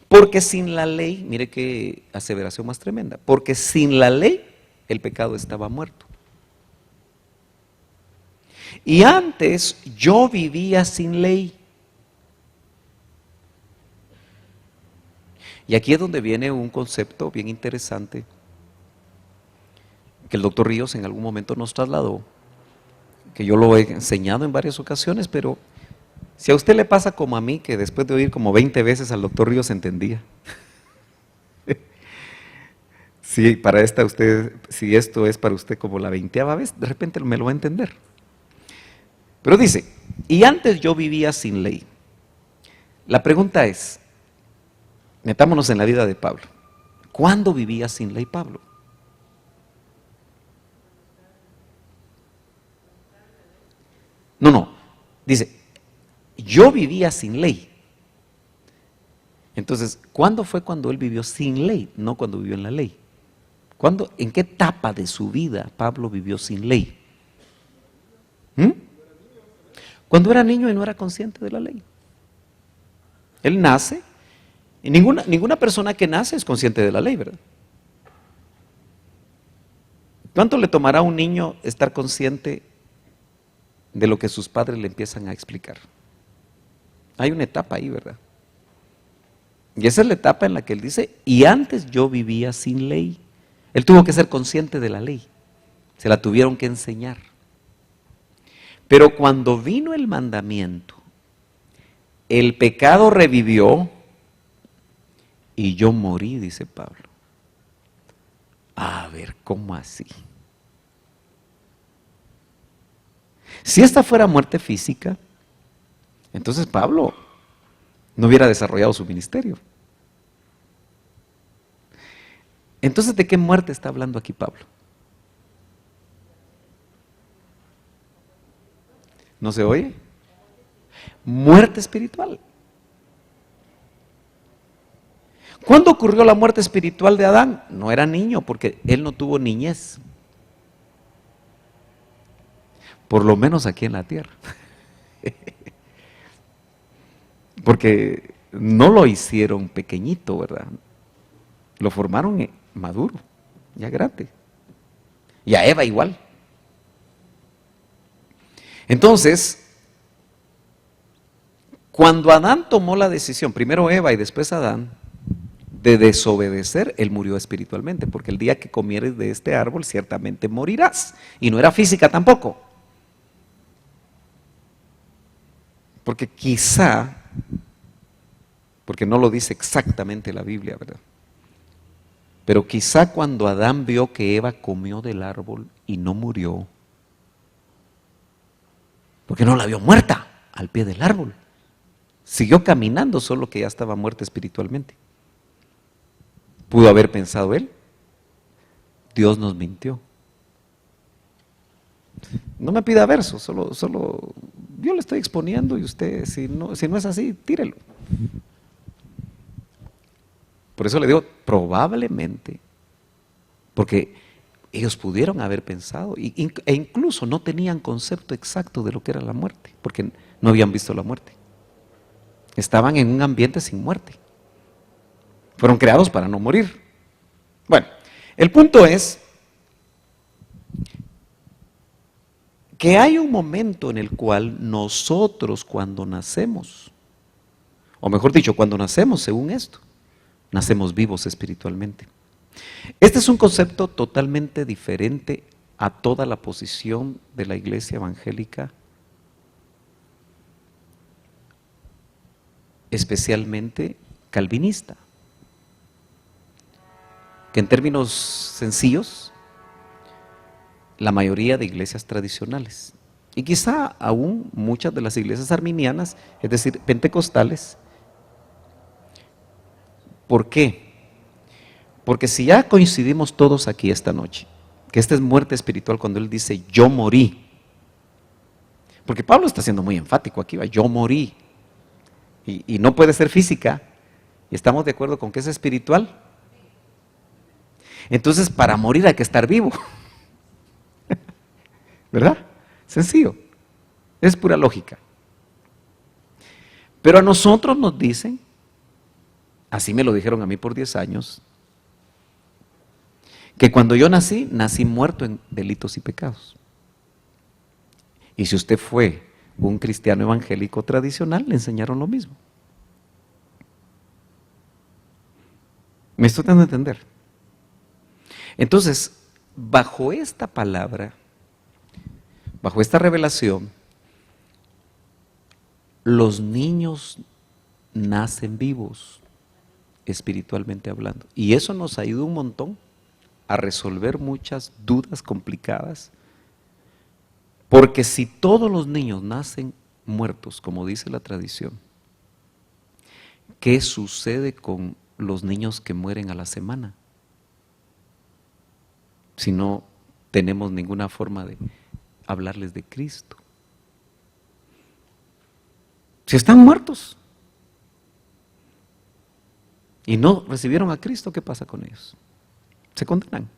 Porque sin la ley, mire qué aseveración más tremenda, porque sin la ley el pecado estaba muerto. Y antes yo vivía sin ley. Y aquí es donde viene un concepto bien interesante que el doctor Ríos en algún momento nos trasladó, que yo lo he enseñado en varias ocasiones, pero si a usted le pasa como a mí, que después de oír como 20 veces al doctor Ríos entendía. Sí, para usted, si esto es para usted como la 20ª vez, de repente me lo va a entender. Pero dice, y antes yo vivía sin ley. La pregunta es, metámonos en la vida de Pablo. ¿Cuándo vivía sin ley Pablo? No, dice, yo vivía sin ley. Entonces, ¿cuándo fue cuando él vivió sin ley? No cuando vivió en la ley. ¿Cuándo, en qué etapa de su vida Pablo vivió sin ley? ¿Mm? Cuando era niño y no era consciente de la ley. Él nace, y ninguna persona que nace es consciente de la ley, ¿verdad? ¿Cuánto le tomará a un niño estar consciente de lo que sus padres le empiezan a explicar? Hay una etapa ahí, ¿verdad? Y esa es la etapa en la que él dice, y antes yo vivía sin ley. Él tuvo que ser consciente de la ley, se la tuvieron que enseñar. Pero cuando vino el mandamiento, el pecado revivió y yo morí, dice Pablo. A ver, ¿cómo así? Si esta fuera muerte física, entonces Pablo no hubiera desarrollado su ministerio. Entonces, ¿de qué muerte está hablando aquí Pablo? ¿No se oye? Muerte espiritual. ¿Cuándo ocurrió la muerte espiritual de Adán? No era niño, porque él no tuvo niñez. Por lo menos aquí en la tierra. Porque no lo hicieron pequeñito, ¿verdad? Lo formaron maduro, ya grande. Y a Eva igual. Entonces, cuando Adán tomó la decisión, primero Eva y después Adán, de desobedecer, él murió espiritualmente, porque el día que comieres de este árbol ciertamente morirás. Y no era física tampoco. Porque quizá, porque no lo dice exactamente la Biblia, ¿verdad? Pero quizá cuando Adán vio que Eva comió del árbol y no murió, porque no la vio muerta al pie del árbol, siguió caminando, solo que ya estaba muerta espiritualmente. Pudo haber pensado él, Dios nos mintió. No me pida versos, solo yo le estoy exponiendo y usted, si no es así, tírelo. Por eso le digo, probablemente, porque ellos pudieron haber pensado, e incluso no tenían concepto exacto de lo que era la muerte, porque no habían visto la muerte. Estaban en un ambiente sin muerte. Fueron creados para no morir. Bueno, el punto es que hay un momento en el cual nosotros cuando nacemos, o mejor dicho, cuando nacemos según esto, nacemos vivos espiritualmente. Este es un concepto totalmente diferente a toda la posición de la iglesia evangélica, especialmente calvinista, que en términos sencillos, la mayoría de iglesias tradicionales, y quizá aún muchas de las iglesias arminianas, es decir, pentecostales. ¿Por qué? Porque si ya coincidimos todos aquí esta noche, que esta es muerte espiritual cuando él dice yo morí, porque Pablo está siendo muy enfático aquí, ¿va? Yo morí, y no puede ser física, y estamos de acuerdo con que es espiritual. Entonces, para morir hay que estar vivo. ¿Verdad? Sencillo. Es pura lógica. Pero a nosotros nos dicen, así me lo dijeron a mí por 10 años, que cuando yo nací muerto en delitos y pecados. Y si usted fue un cristiano evangélico tradicional, le enseñaron lo mismo. ¿Me estoy dando a entender? Entonces, bajo esta palabra, bajo esta revelación, los niños nacen vivos, espiritualmente hablando. Y eso nos ayuda un montón a resolver muchas dudas complicadas. Porque si todos los niños nacen muertos, como dice la tradición, ¿qué sucede con los niños que mueren a la semana? si no tenemos ninguna forma de hablarles de Cristo? Si están muertos y no recibieron a Cristo, ¿qué pasa con ellos? Se condenan.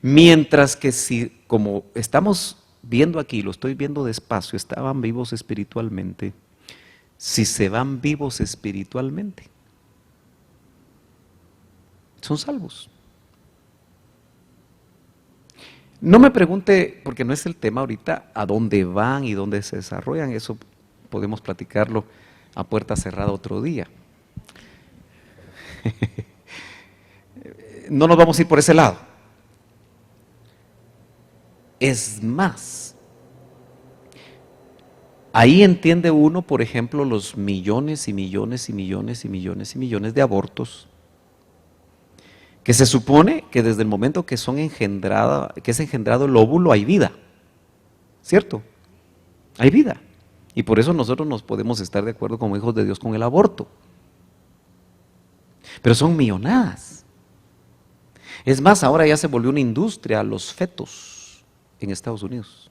Mientras que si, como estamos viendo aquí, lo estoy viendo despacio, estaban vivos espiritualmente, si se van vivos espiritualmente, son salvos. No me pregunte, porque no es el tema ahorita, a dónde van y dónde se desarrollan, eso podemos platicarlo a puerta cerrada otro día. No nos vamos a ir por ese lado. Es más, ahí entiende uno, por ejemplo, los millones y millones y millones y millones y millones de abortos que se supone que desde el momento que son engendrada, que es engendrado el óvulo hay vida, ¿cierto? Hay vida. Y por eso nosotros nos podemos estar de acuerdo como hijos de Dios con el aborto. Pero son millonadas. Es más, ahora ya se volvió una industria los fetos en Estados Unidos.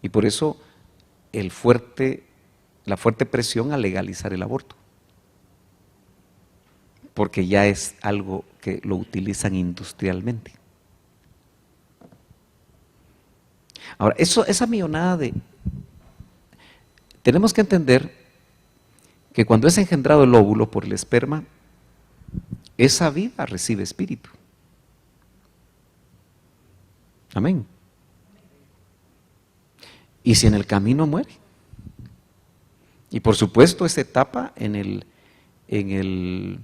Y por eso la fuerte presión a legalizar el aborto. Porque ya es algo que lo utilizan industrialmente. Ahora, esa millonada tenemos que entender que cuando es engendrado el óvulo por el esperma, esa vida recibe espíritu. Amén. Y si en el camino muere. Y por supuesto esa etapa en el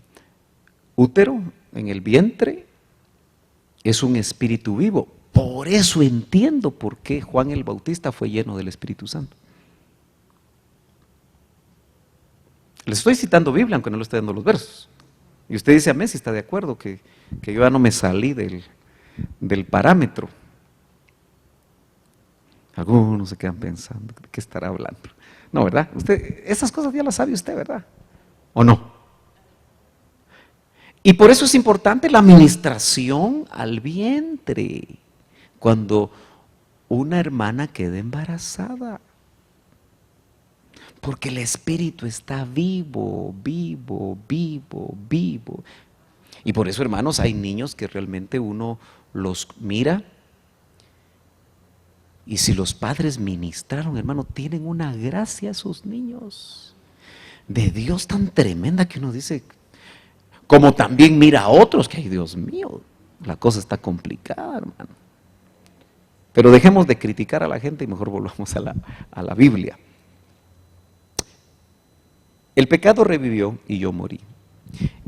útero, en el vientre, es un espíritu vivo. Por eso entiendo por qué Juan el Bautista fue lleno del Espíritu Santo. Les estoy citando Biblia, aunque no le estoy dando los versos. Y usted dice amén si está de acuerdo, que yo ya no me salí del parámetro. Algunos se quedan pensando, ¿de qué estará hablando? No, ¿verdad? Esas cosas ya las sabe usted, ¿verdad? ¿O no? Y por eso es importante la administración al vientre, cuando una hermana queda embarazada. Porque el espíritu está vivo, vivo, vivo, vivo. Y por eso, hermanos, hay niños que realmente uno los mira y si los padres ministraron, hermano, tienen una gracia esos niños de Dios tan tremenda que uno dice, como también mira a otros que, ay, Dios mío, la cosa está complicada, hermano. Pero dejemos de criticar a la gente y mejor volvamos a la Biblia. El pecado revivió y yo morí.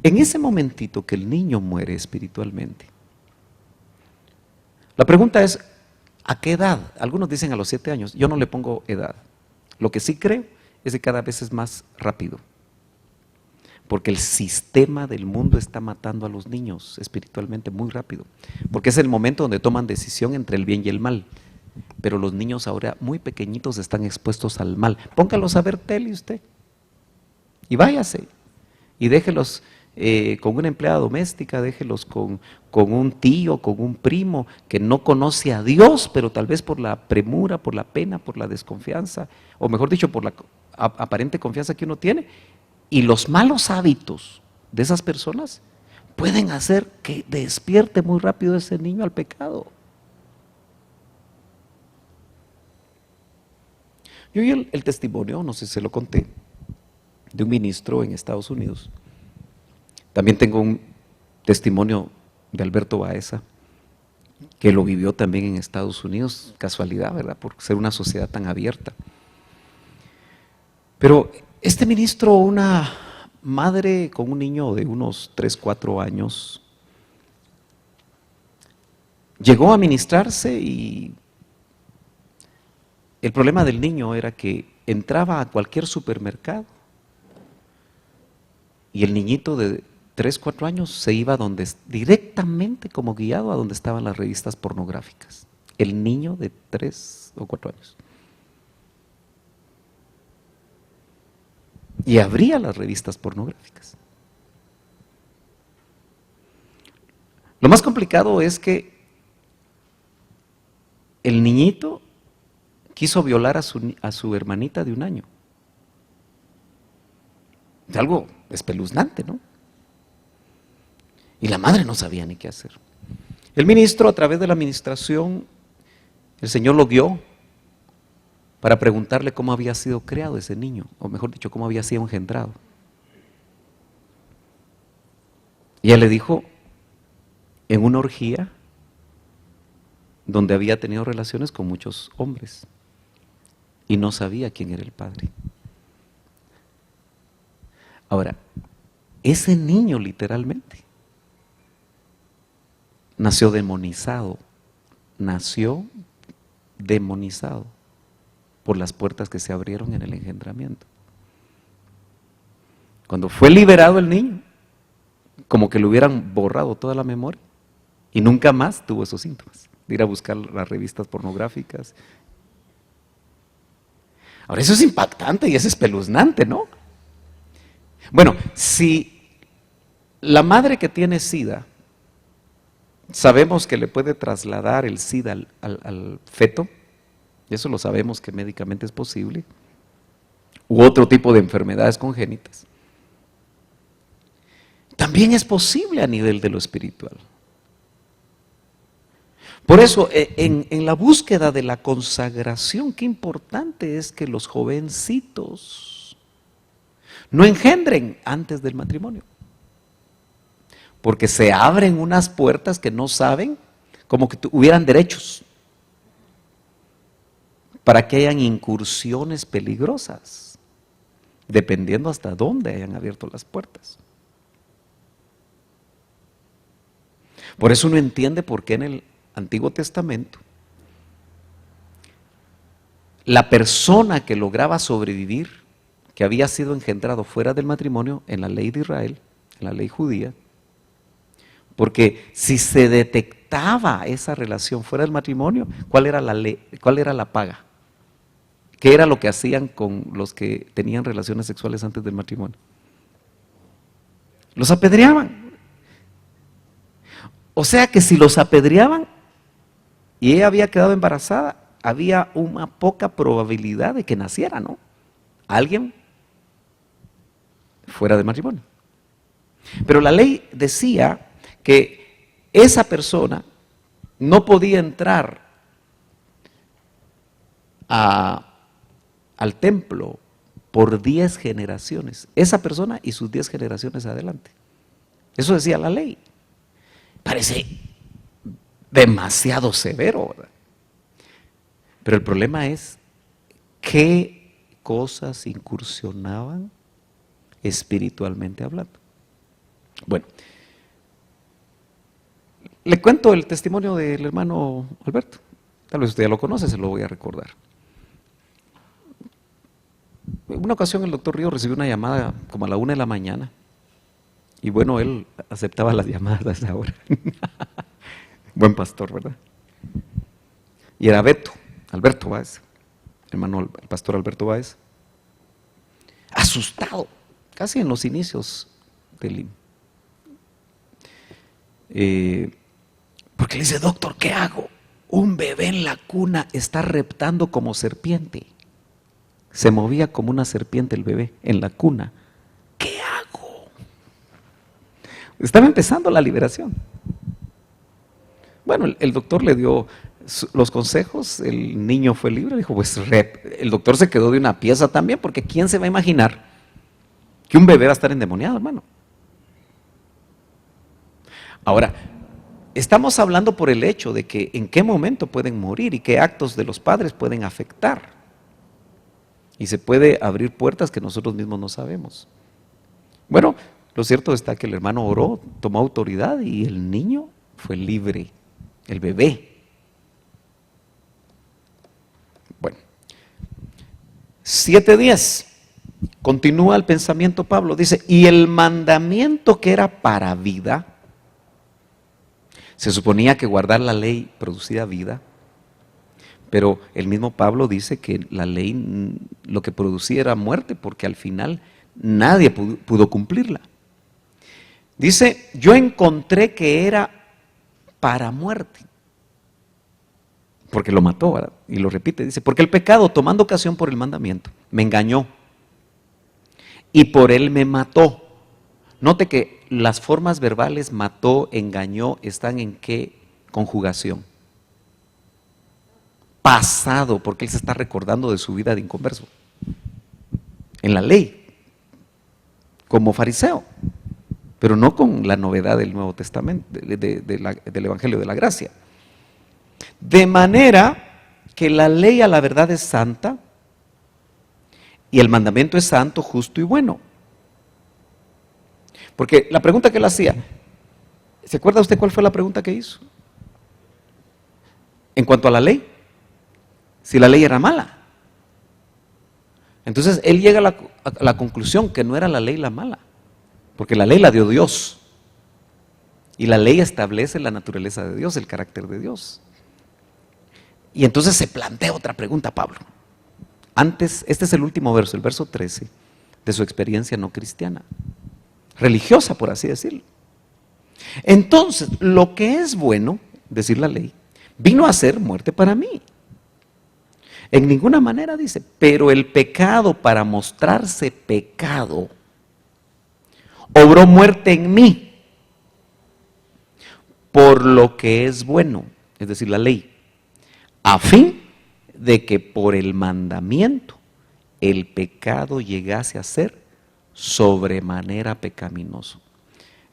En ese momentito que el niño muere espiritualmente, la pregunta es, ¿a qué edad? Algunos dicen a los 7 años, yo no le pongo edad. Lo que sí creo es que cada vez es más rápido. Porque el sistema del mundo está matando a los niños espiritualmente muy rápido. Porque es el momento donde toman decisión entre el bien y el mal. Pero los niños ahora muy pequeñitos están expuestos al mal. Póngalos a ver tele usted. Y váyase. Y déjelos con una empleada doméstica, déjelos con un tío, con un primo que no conoce a Dios, pero tal vez por la premura, por la pena, por la desconfianza, o mejor dicho, por la aparente confianza que uno tiene. Y los malos hábitos de esas personas pueden hacer que despierte muy rápido ese niño al pecado. Yo oí el testimonio, no sé si se lo conté, de un ministro en Estados Unidos. También tengo un testimonio de Alberto Baeza, que lo vivió también en Estados Unidos, casualidad, ¿verdad? Por ser una sociedad tan abierta. Pero este ministro, una madre con un niño de unos 3, 4 años, llegó a ministrarse y el problema del niño era que entraba a cualquier supermercado y el niñito de 3, 4 años se iba directamente como guiado a donde estaban las revistas pornográficas. El niño de 3 o 4 años. Y abría las revistas pornográficas. Lo más complicado es que el niñito quiso violar a su hermanita de 1 año. Es algo espeluznante, ¿no? Y la madre no sabía ni qué hacer. El ministro, a través de la administración, el Señor lo guió para preguntarle cómo había sido creado ese niño, o mejor dicho, cómo había sido engendrado. Y él le dijo, en una orgía donde había tenido relaciones con muchos hombres y no sabía quién era el padre. Ahora, ese niño literalmente nació demonizado por las puertas que se abrieron en el engendramiento. Cuando fue liberado el niño, como que le hubieran borrado toda la memoria y nunca más tuvo esos síntomas de ir a buscar las revistas pornográficas. Ahora, eso es impactante y es espeluznante, ¿no? Bueno, si la madre que tiene SIDA, sabemos que le puede trasladar el SIDA al feto, y eso lo sabemos que médicamente es posible, u otro tipo de enfermedades congénitas, también es posible a nivel de lo espiritual. Por eso, en la búsqueda de la consagración, qué importante es que los jovencitos no engendren antes del matrimonio, porque se abren unas puertas que no saben, como que hubieran derechos, para que hayan incursiones peligrosas, dependiendo hasta dónde hayan abierto las puertas. Por eso uno entiende por qué en el Antiguo Testamento la persona que lograba sobrevivir, que había sido engendrado fuera del matrimonio, en la ley de Israel, en la ley judía, porque si se detectaba esa relación fuera del matrimonio, ¿cuál era la ley? ¿Cuál era la paga? ¿Qué era lo que hacían con los que tenían relaciones sexuales antes del matrimonio? Los apedreaban. O sea que si los apedreaban y ella había quedado embarazada, había una poca probabilidad de que naciera, ¿no? Alguien fuera del matrimonio. Pero la ley decía que esa persona no podía entrar al templo por 10 generaciones. Esa persona y sus 10 generaciones adelante. Eso decía la ley. Parece demasiado severo, ¿verdad? Pero el problema es qué cosas incursionaban espiritualmente hablando. Bueno, le cuento el testimonio del hermano Alberto. Tal vez usted ya lo conoce, se lo voy a recordar. En una ocasión el doctor Río recibió una llamada como a la 1 de la mañana. Y bueno, él aceptaba las llamadas a esa hora. Buen pastor, ¿verdad? Y era Alberto Báez, hermano, el pastor Alberto Báez, asustado, casi en los inicios del porque le dice, doctor, ¿qué hago? Un bebé en la cuna está reptando como serpiente. Se movía como una serpiente el bebé en la cuna. ¿Qué hago? Estaba empezando la liberación. Bueno, el doctor le dio los consejos, el niño fue libre, dijo, pues el doctor se quedó de una pieza también, porque ¿quién se va a imaginar que un bebé va a estar endemoniado, hermano? Ahora, estamos hablando por el hecho de que en qué momento pueden morir y qué actos de los padres pueden afectar. Y se puede abrir puertas que nosotros mismos no sabemos. Bueno, lo cierto está que el hermano oró, tomó autoridad y el niño fue libre, el bebé. Bueno, 7:10, continúa el pensamiento Pablo, dice, y el mandamiento que era para vida, se suponía que guardar la ley producía vida, pero el mismo Pablo dice que la ley lo que producía era muerte, porque al final nadie pudo cumplirla. Dice, yo encontré que era para muerte. Porque lo mató, ¿verdad? Y lo repite, dice, porque el pecado, tomando ocasión por el mandamiento, me engañó y por él me mató. Note que las formas verbales mató, engañó, están en qué conjugación. Pasado, porque él se está recordando de su vida de inconverso. En la ley, como fariseo, pero no con la novedad del Nuevo Testamento, del Evangelio de la Gracia. De manera que la ley a la verdad es santa y el mandamiento es santo, justo y bueno. Porque la pregunta que él hacía, ¿se acuerda usted cuál fue la pregunta que hizo? En cuanto a la ley, si la ley era mala. Entonces él llega a la conclusión que no era la ley la mala, porque la ley la dio Dios. Y la ley establece la naturaleza de Dios, el carácter de Dios. Y entonces se plantea otra pregunta, Pablo. Antes, este es el último verso, el verso 13, de su experiencia no cristiana, religiosa, por así decirlo. Entonces, lo que es bueno, decir la ley, vino a ser muerte para mí. En ninguna manera dice, pero el pecado, para mostrarse pecado, obró muerte en mí por lo que es bueno, es decir, la ley, a fin de que por el mandamiento el pecado llegase a ser sobremanera pecaminoso.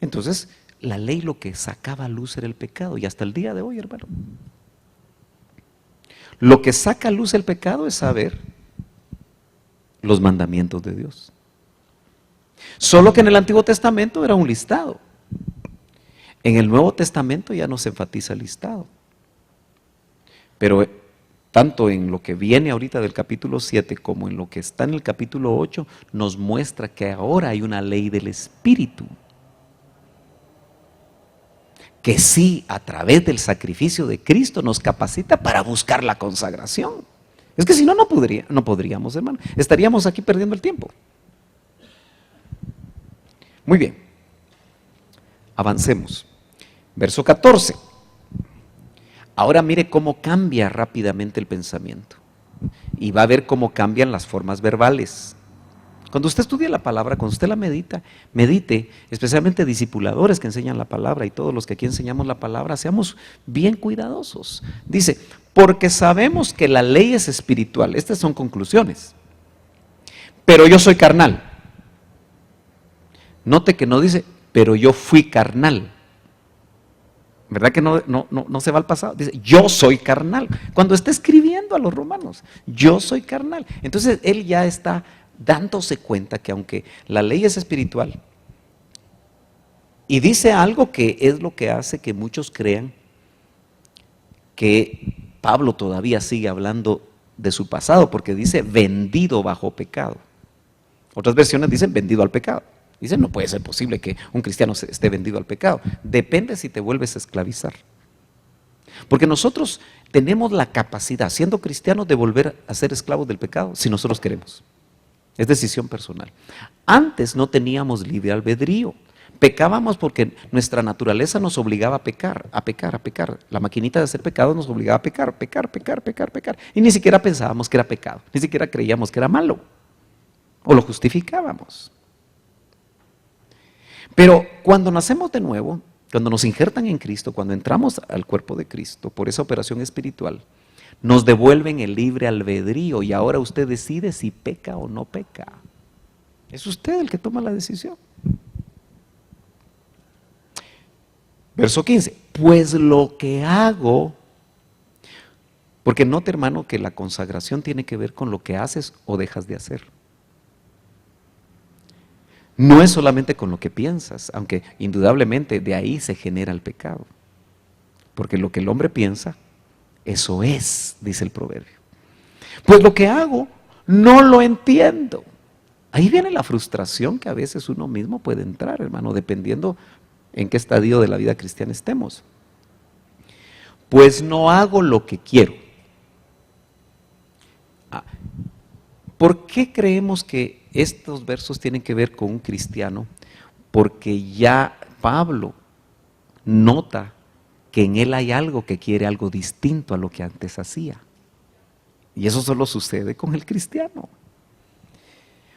Entonces, la ley lo que sacaba a luz era el pecado, y hasta el día de hoy, hermano, lo que saca a luz el pecado es saber los mandamientos de Dios. Solo que en el Antiguo Testamento era un listado. En el Nuevo Testamento ya no se enfatiza el listado. Pero tanto en lo que viene ahorita del capítulo 7 como en lo que está en el capítulo 8 nos muestra que ahora hay una ley del Espíritu. Que sí, a través del sacrificio de Cristo nos capacita para buscar la consagración. Es que si no, no podríamos, hermano. Estaríamos aquí perdiendo el tiempo. Muy bien. Avancemos. Verso 14. Ahora mire cómo cambia rápidamente el pensamiento. Y va a ver cómo cambian las formas verbales. Cuando usted estudia la palabra, cuando usted la medite, especialmente discipuladores que enseñan la palabra y todos los que aquí enseñamos la palabra, seamos bien cuidadosos. Dice, porque sabemos que la ley es espiritual. Estas son conclusiones. Pero yo soy carnal. Note que no dice, pero yo fui carnal. ¿Verdad que no se va al pasado? Dice, yo soy carnal. Cuando está escribiendo a los romanos, yo soy carnal. Entonces él ya está dándose cuenta que aunque la ley es espiritual, y dice algo que es lo que hace que muchos crean que Pablo todavía sigue hablando de su pasado, porque dice vendido bajo pecado. Otras versiones dicen vendido al pecado. Dicen, no puede ser posible que un cristiano esté vendido al pecado. Depende si te vuelves a esclavizar. Porque nosotros tenemos la capacidad, siendo cristianos, de volver a ser esclavos del pecado, si nosotros queremos. Es decisión personal. Antes no teníamos libre albedrío. Pecábamos porque nuestra naturaleza nos obligaba a pecar, a pecar, a pecar. La maquinita de hacer pecado nos obligaba a pecar, pecar, pecar, pecar, pecar. Y ni siquiera pensábamos que era pecado, ni siquiera creíamos que era malo. O lo justificábamos. Pero cuando nacemos de nuevo, cuando nos injertan en Cristo, cuando entramos al cuerpo de Cristo, por esa operación espiritual, nos devuelven el libre albedrío y ahora usted decide si peca o no peca. Es usted el que toma la decisión. Verso 15, pues lo que hago, porque note, hermano, que la consagración tiene que ver con lo que haces o dejas de hacer. No es solamente con lo que piensas, aunque indudablemente de ahí se genera el pecado. Porque lo que el hombre piensa, eso es, dice el proverbio. Pues lo que hago, no lo entiendo. Ahí viene la frustración que a veces uno mismo puede entrar, hermano, dependiendo en qué estadio de la vida cristiana estemos. Pues no hago lo que quiero. ¿Por qué creemos que estos versos tienen que ver con un cristiano? Porque ya Pablo nota que en él hay algo que quiere algo distinto a lo que antes hacía. Y eso solo sucede con el cristiano.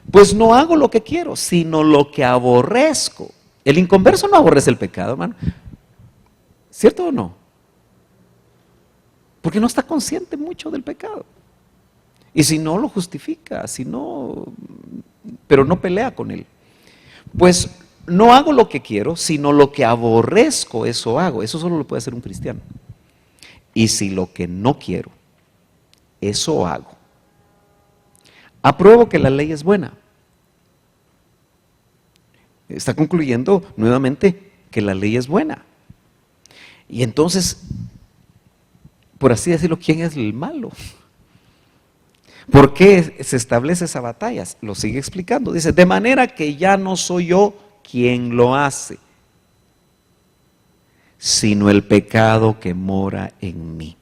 Pues no hago lo que quiero, sino lo que aborrezco. El inconverso no aborrece el pecado, hermano. ¿Cierto o no? Porque no está consciente mucho del pecado. Y si no, lo justifica, si no, pero no pelea con él. Pues no hago lo que quiero, sino lo que aborrezco, eso hago. Eso solo lo puede hacer un cristiano. Y si lo que no quiero, eso hago. Apruebo que la ley es buena. Está concluyendo nuevamente que la ley es buena. Y entonces, por así decirlo, ¿quién es el malo? ¿Por qué se establece esa batalla? Lo sigue explicando. Dice, de manera que ya no soy yo quien lo hace, sino el pecado que mora en mí.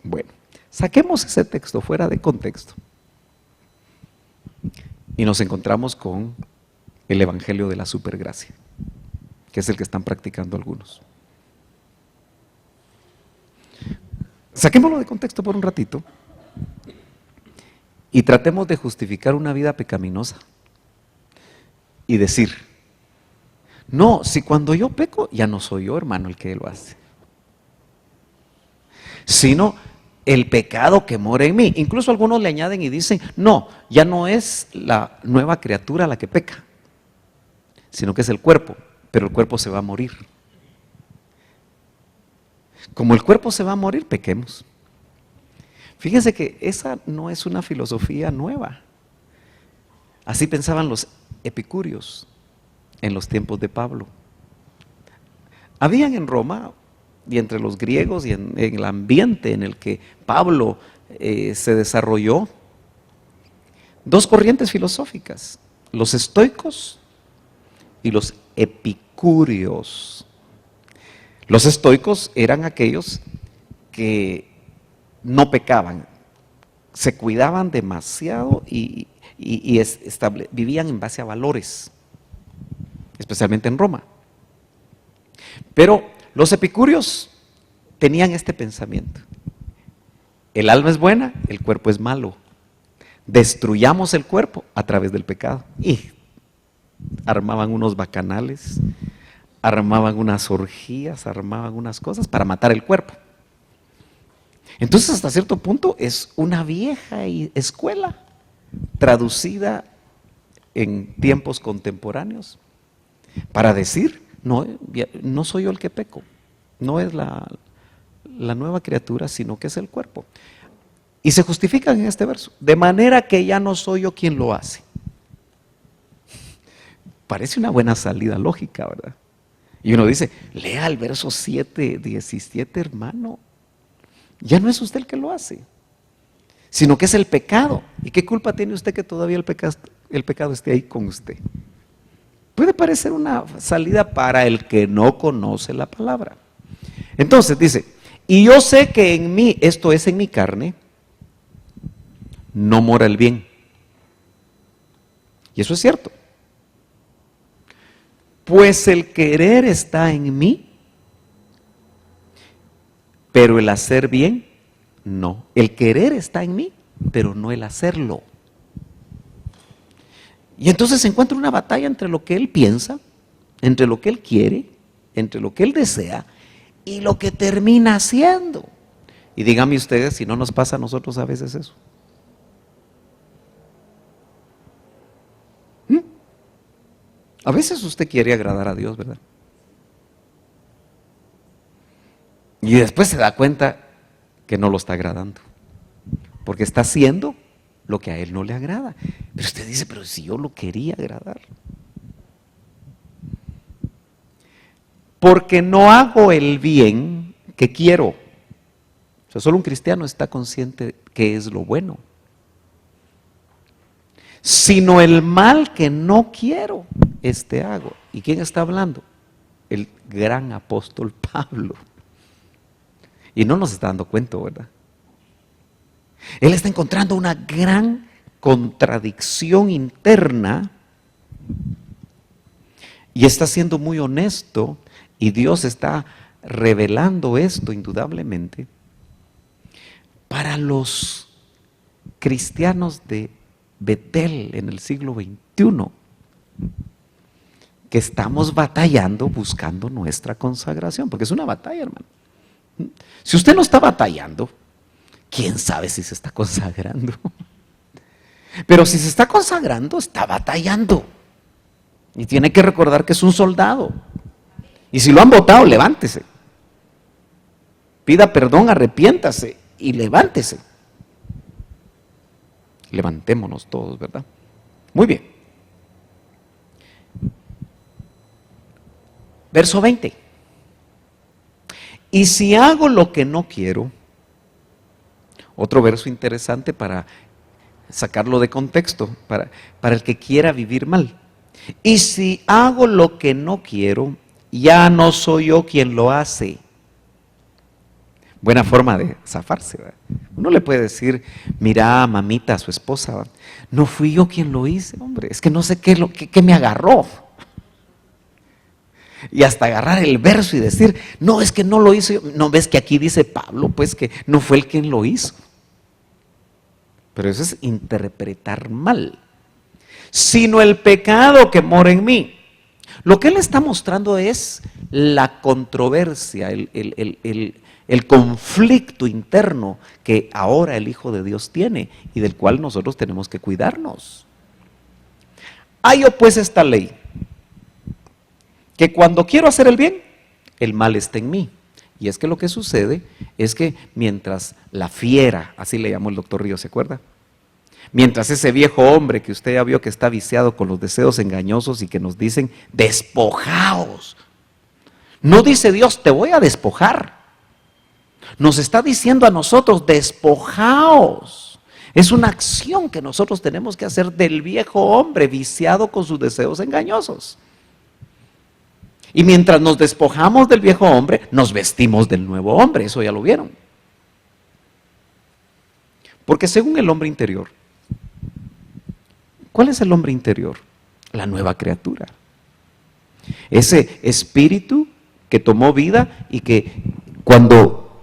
Bueno, saquemos ese texto fuera de contexto y nos encontramos con el evangelio de la supergracia, que es el que están practicando algunos. Saquémoslo de contexto por un ratito y tratemos de justificar una vida pecaminosa y decir, no, si cuando yo peco ya no soy yo, hermano, el que lo hace, sino el pecado que mora en mí. Incluso algunos le añaden y dicen, no, ya no es la nueva criatura la que peca, sino que es el cuerpo, pero el cuerpo se va a morir. Como el cuerpo se va a morir, pequemos. Fíjense que esa no es una filosofía nueva. Así pensaban los epicúreos en los tiempos de Pablo. Habían en Roma y entre los griegos y en el ambiente en el que Pablo se desarrolló, dos corrientes filosóficas, los estoicos y los epicúreos. Los estoicos eran aquellos que no pecaban, se cuidaban demasiado y vivían en base a valores, especialmente en Roma. Pero los epicúreos tenían este pensamiento: el alma es buena, el cuerpo es malo. Destruyamos el cuerpo a través del pecado. Y armaban unos bacanales, armaban unas orgías, armaban unas cosas para matar el cuerpo. Entonces, hasta cierto punto es una vieja escuela traducida en tiempos contemporáneos para decir, no soy yo el que peco, no es la nueva criatura, sino que es el cuerpo. Y se justifican en este verso, de manera que ya no soy yo quien lo hace. Parece una buena salida lógica, ¿verdad? Y uno dice, lea el verso 7, 17, hermano. Ya no es usted el que lo hace, sino que es el pecado. ¿Y qué culpa tiene usted que todavía el pecado esté ahí con usted? Puede parecer una salida para el que no conoce la palabra. Entonces dice, y yo sé que en mí, esto es en mi carne, no mora el bien. Y eso es cierto. Pues el querer está en mí, pero el hacer bien, no. El querer está en mí, pero no el hacerlo. Y entonces se encuentra una batalla entre lo que él piensa, entre lo que él quiere, entre lo que él desea y lo que termina haciendo. Y díganme ustedes si no nos pasa a nosotros a veces eso. A veces usted quiere agradar a Dios, ¿verdad? Y después se da cuenta que no lo está agradando, porque está haciendo lo que a él no le agrada. Pero usted dice, pero si yo lo quería agradar. Porque no hago el bien que quiero. O sea, solo un cristiano está consciente que es lo bueno. Sino el mal que no quiero, este hago. ¿Y quién está hablando? El gran apóstol Pablo. Y no nos está dando cuenta, ¿verdad? Él está encontrando una gran contradicción interna y está siendo muy honesto, y Dios está revelando esto indudablemente para los cristianos de Betel en el siglo XXI, que estamos batallando buscando nuestra consagración, porque es una batalla, hermano. Si usted no está batallando, ¿quién sabe si se está consagrando? Pero si se está consagrando, está batallando. Y tiene que recordar que es un soldado. Y si lo han votado, levántese. Pida perdón, arrepiéntase y levántese. Levantémonos todos, ¿verdad? Muy bien. Verso 20. Y si hago lo que no quiero, otro verso interesante para sacarlo de contexto, para el que quiera vivir mal. Y si hago lo que no quiero, ya no soy yo quien lo hace. Buena forma de zafarse, ¿verdad? Uno le puede decir, mira, mamita, a su esposa, ¿verdad? No fui yo quien lo hice, hombre, es que no sé qué me agarró. Y hasta agarrar el verso y decir, no, es que no lo hice yo. No, ves que aquí dice Pablo, pues que no fue él quien lo hizo. Pero eso es interpretar mal. Sino el pecado que mora en mí. Lo que él está mostrando es la controversia, el conflicto interno que ahora el Hijo de Dios tiene y del cual nosotros tenemos que cuidarnos. Hallo pues esta ley, que cuando quiero hacer el bien, el mal está en mí. Y es que lo que sucede es que mientras la fiera, así le llamó el doctor Río, ¿se acuerda? Mientras ese viejo hombre que usted ya vio que está viciado con los deseos engañosos y que nos dicen, despojaos. No dice Dios, te voy a despojar. Nos está diciendo a nosotros, despojaos. Es una acción que nosotros tenemos que hacer del viejo hombre viciado con sus deseos engañosos. Y mientras nos despojamos del viejo hombre, nos vestimos del nuevo hombre, eso ya lo vieron. Porque según el hombre interior, ¿cuál es el hombre interior? La nueva criatura. Ese espíritu que tomó vida y que cuando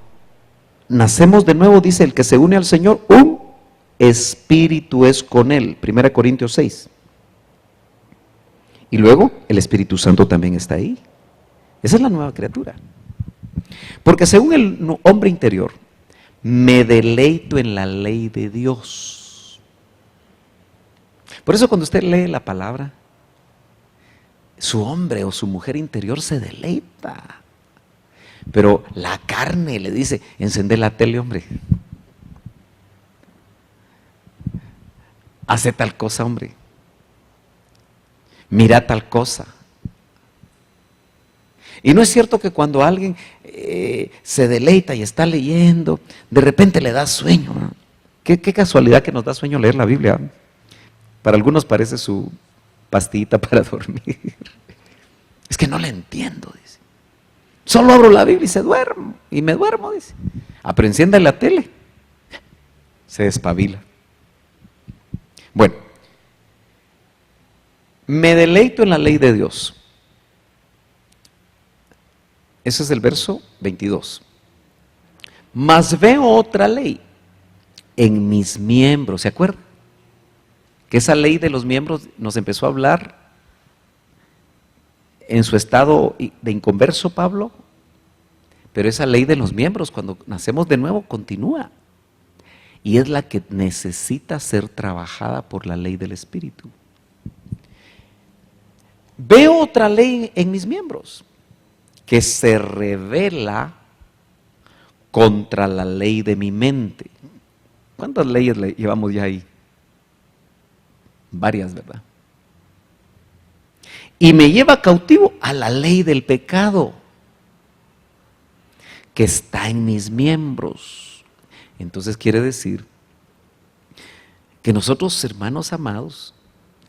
nacemos de nuevo, dice el que se une al Señor, un espíritu es con él. 1 Corintios 6. Y luego el Espíritu Santo también está ahí. Esa es la nueva criatura. Porque según el hombre interior, me deleito en la ley de Dios. Por eso cuando usted lee la palabra, su hombre o su mujer interior se deleita. Pero la carne le dice, encende la tele, hombre. Hace tal cosa, hombre. Mira tal cosa. Y no es cierto que cuando alguien se deleita y está leyendo, de repente le da sueño, ¿no? Qué casualidad que nos da sueño leer la Biblia. Para algunos parece su pastillita para dormir. Es que no la entiendo, dice. Solo abro la Biblia y duermo, y me duermo, dice. Ah, pero encienda la tele. Se despabila. Bueno. Me deleito en la ley de Dios. Ese es el verso 22. Mas veo otra ley en mis miembros. ¿Se acuerdan? Que esa ley de los miembros nos empezó a hablar en su estado de inconverso Pablo. Pero esa ley de los miembros, cuando nacemos de nuevo, continúa. Y es la que necesita ser trabajada por la ley del Espíritu. Veo otra ley en mis miembros que se revela contra la ley de mi mente. ¿Cuántas leyes llevamos ya ahí? Varias, ¿verdad? Y me lleva cautivo a la ley del pecado que está en mis miembros. Entonces quiere decir que nosotros, hermanos amados,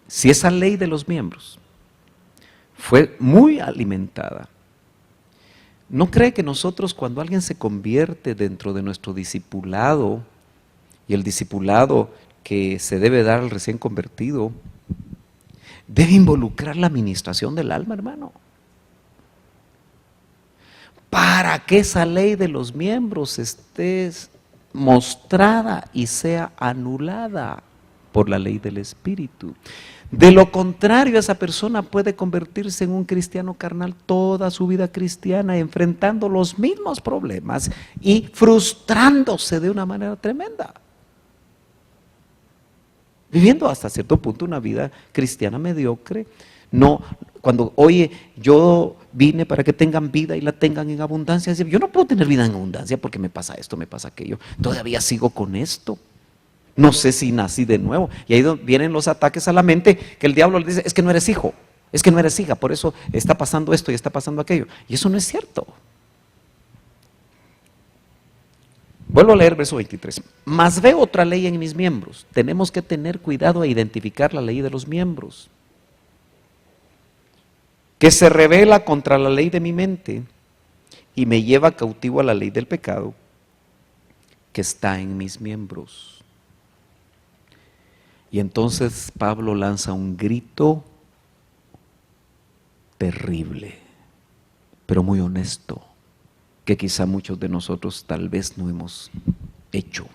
si esa ley de los miembros fue muy alimentada, ¿no cree que nosotros cuando alguien se convierte dentro de nuestro discipulado, y el discipulado que se debe dar al recién convertido, debe involucrar la administración del alma, hermano? para que esa ley de los miembros esté mostrada y sea anulada por la ley del Espíritu. De lo contrario, esa persona puede convertirse en un cristiano carnal toda su vida cristiana, enfrentando los mismos problemas y frustrándose de una manera tremenda. Viviendo hasta cierto punto una vida cristiana mediocre. No, cuando, oye, yo vine para que tengan vida y la tengan en abundancia. Yo no puedo tener vida en abundancia porque me pasa esto, me pasa aquello. Todavía sigo con esto. No sé si nací de nuevo. Y ahí vienen los ataques a la mente que el diablo le dice, es que no eres hijo, es que no eres hija, por eso está pasando esto y está pasando aquello. Y eso no es cierto. Vuelvo a leer verso 23. Mas veo otra ley en mis miembros. Tenemos que tener cuidado a identificar la ley de los miembros, que se revela contra la ley de mi mente y me lleva cautivo a la ley del pecado que está en mis miembros. Y entonces Pablo lanza un grito terrible, pero muy honesto, que quizá muchos de nosotros tal vez no hemos hecho.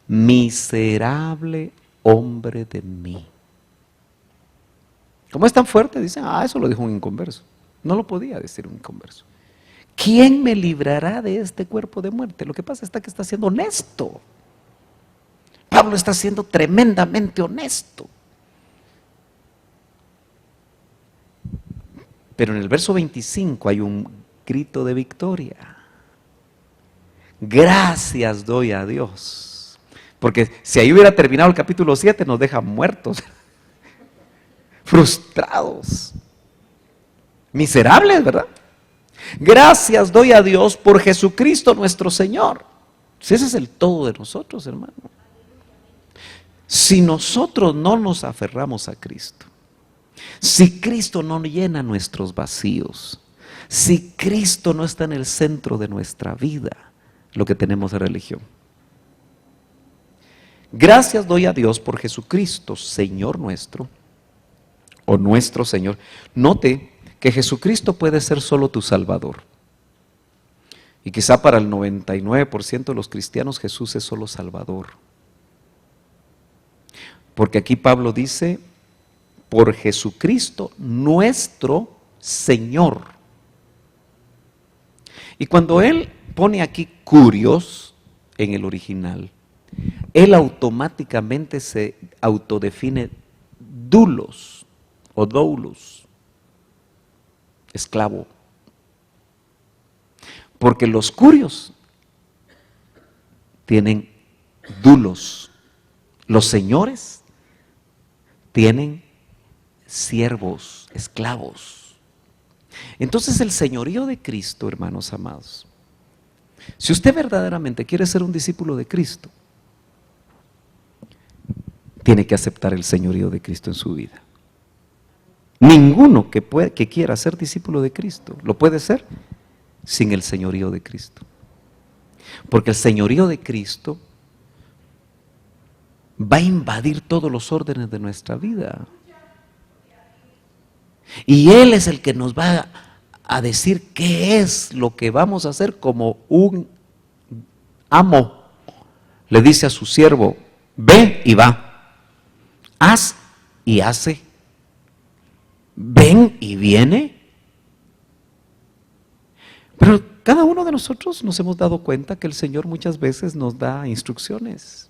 Miserable hombre de mí. Como es tan fuerte, dicen, eso lo dijo un inconverso. No lo podía decir un inconverso. ¿Quién me librará de este cuerpo de muerte? Lo que pasa está que está siendo honesto. Pablo está siendo tremendamente honesto. Pero en el verso 25 hay un grito de victoria. Gracias doy a Dios. Porque si ahí hubiera terminado el capítulo 7 nos deja muertos, frustrados, miserables, ¿verdad? Gracias doy a Dios por Jesucristo nuestro Señor. Si ese es el todo de nosotros, hermano. Si nosotros no nos aferramos a Cristo, si Cristo no llena nuestros vacíos, si Cristo no está en el centro de nuestra vida, lo que tenemos es religión. Gracias doy a Dios por Jesucristo, Señor nuestro, o nuestro Señor. Note que Jesucristo puede ser solo tu Salvador. Y quizá para el 99% de los cristianos Jesús es solo Salvador. Porque aquí Pablo dice, por Jesucristo nuestro Señor. Y cuando él pone aquí curios en el original, él automáticamente se autodefine doulos o doulos, esclavo. Porque los curios tienen doulos, los señores tienen siervos, esclavos. Entonces el señorío de Cristo, hermanos amados, si usted verdaderamente quiere ser un discípulo de Cristo, tiene que aceptar el señorío de Cristo en su vida. Ninguno que quiera ser discípulo de Cristo lo puede ser sin el señorío de Cristo. Porque el señorío de Cristo va a invadir todos los órdenes de nuestra vida. Y Él es el que nos va a decir qué es lo que vamos a hacer, como un amo le dice a su siervo, ve y va, haz y hace, ven y viene. Pero cada uno de nosotros nos hemos dado cuenta que el Señor muchas veces nos da instrucciones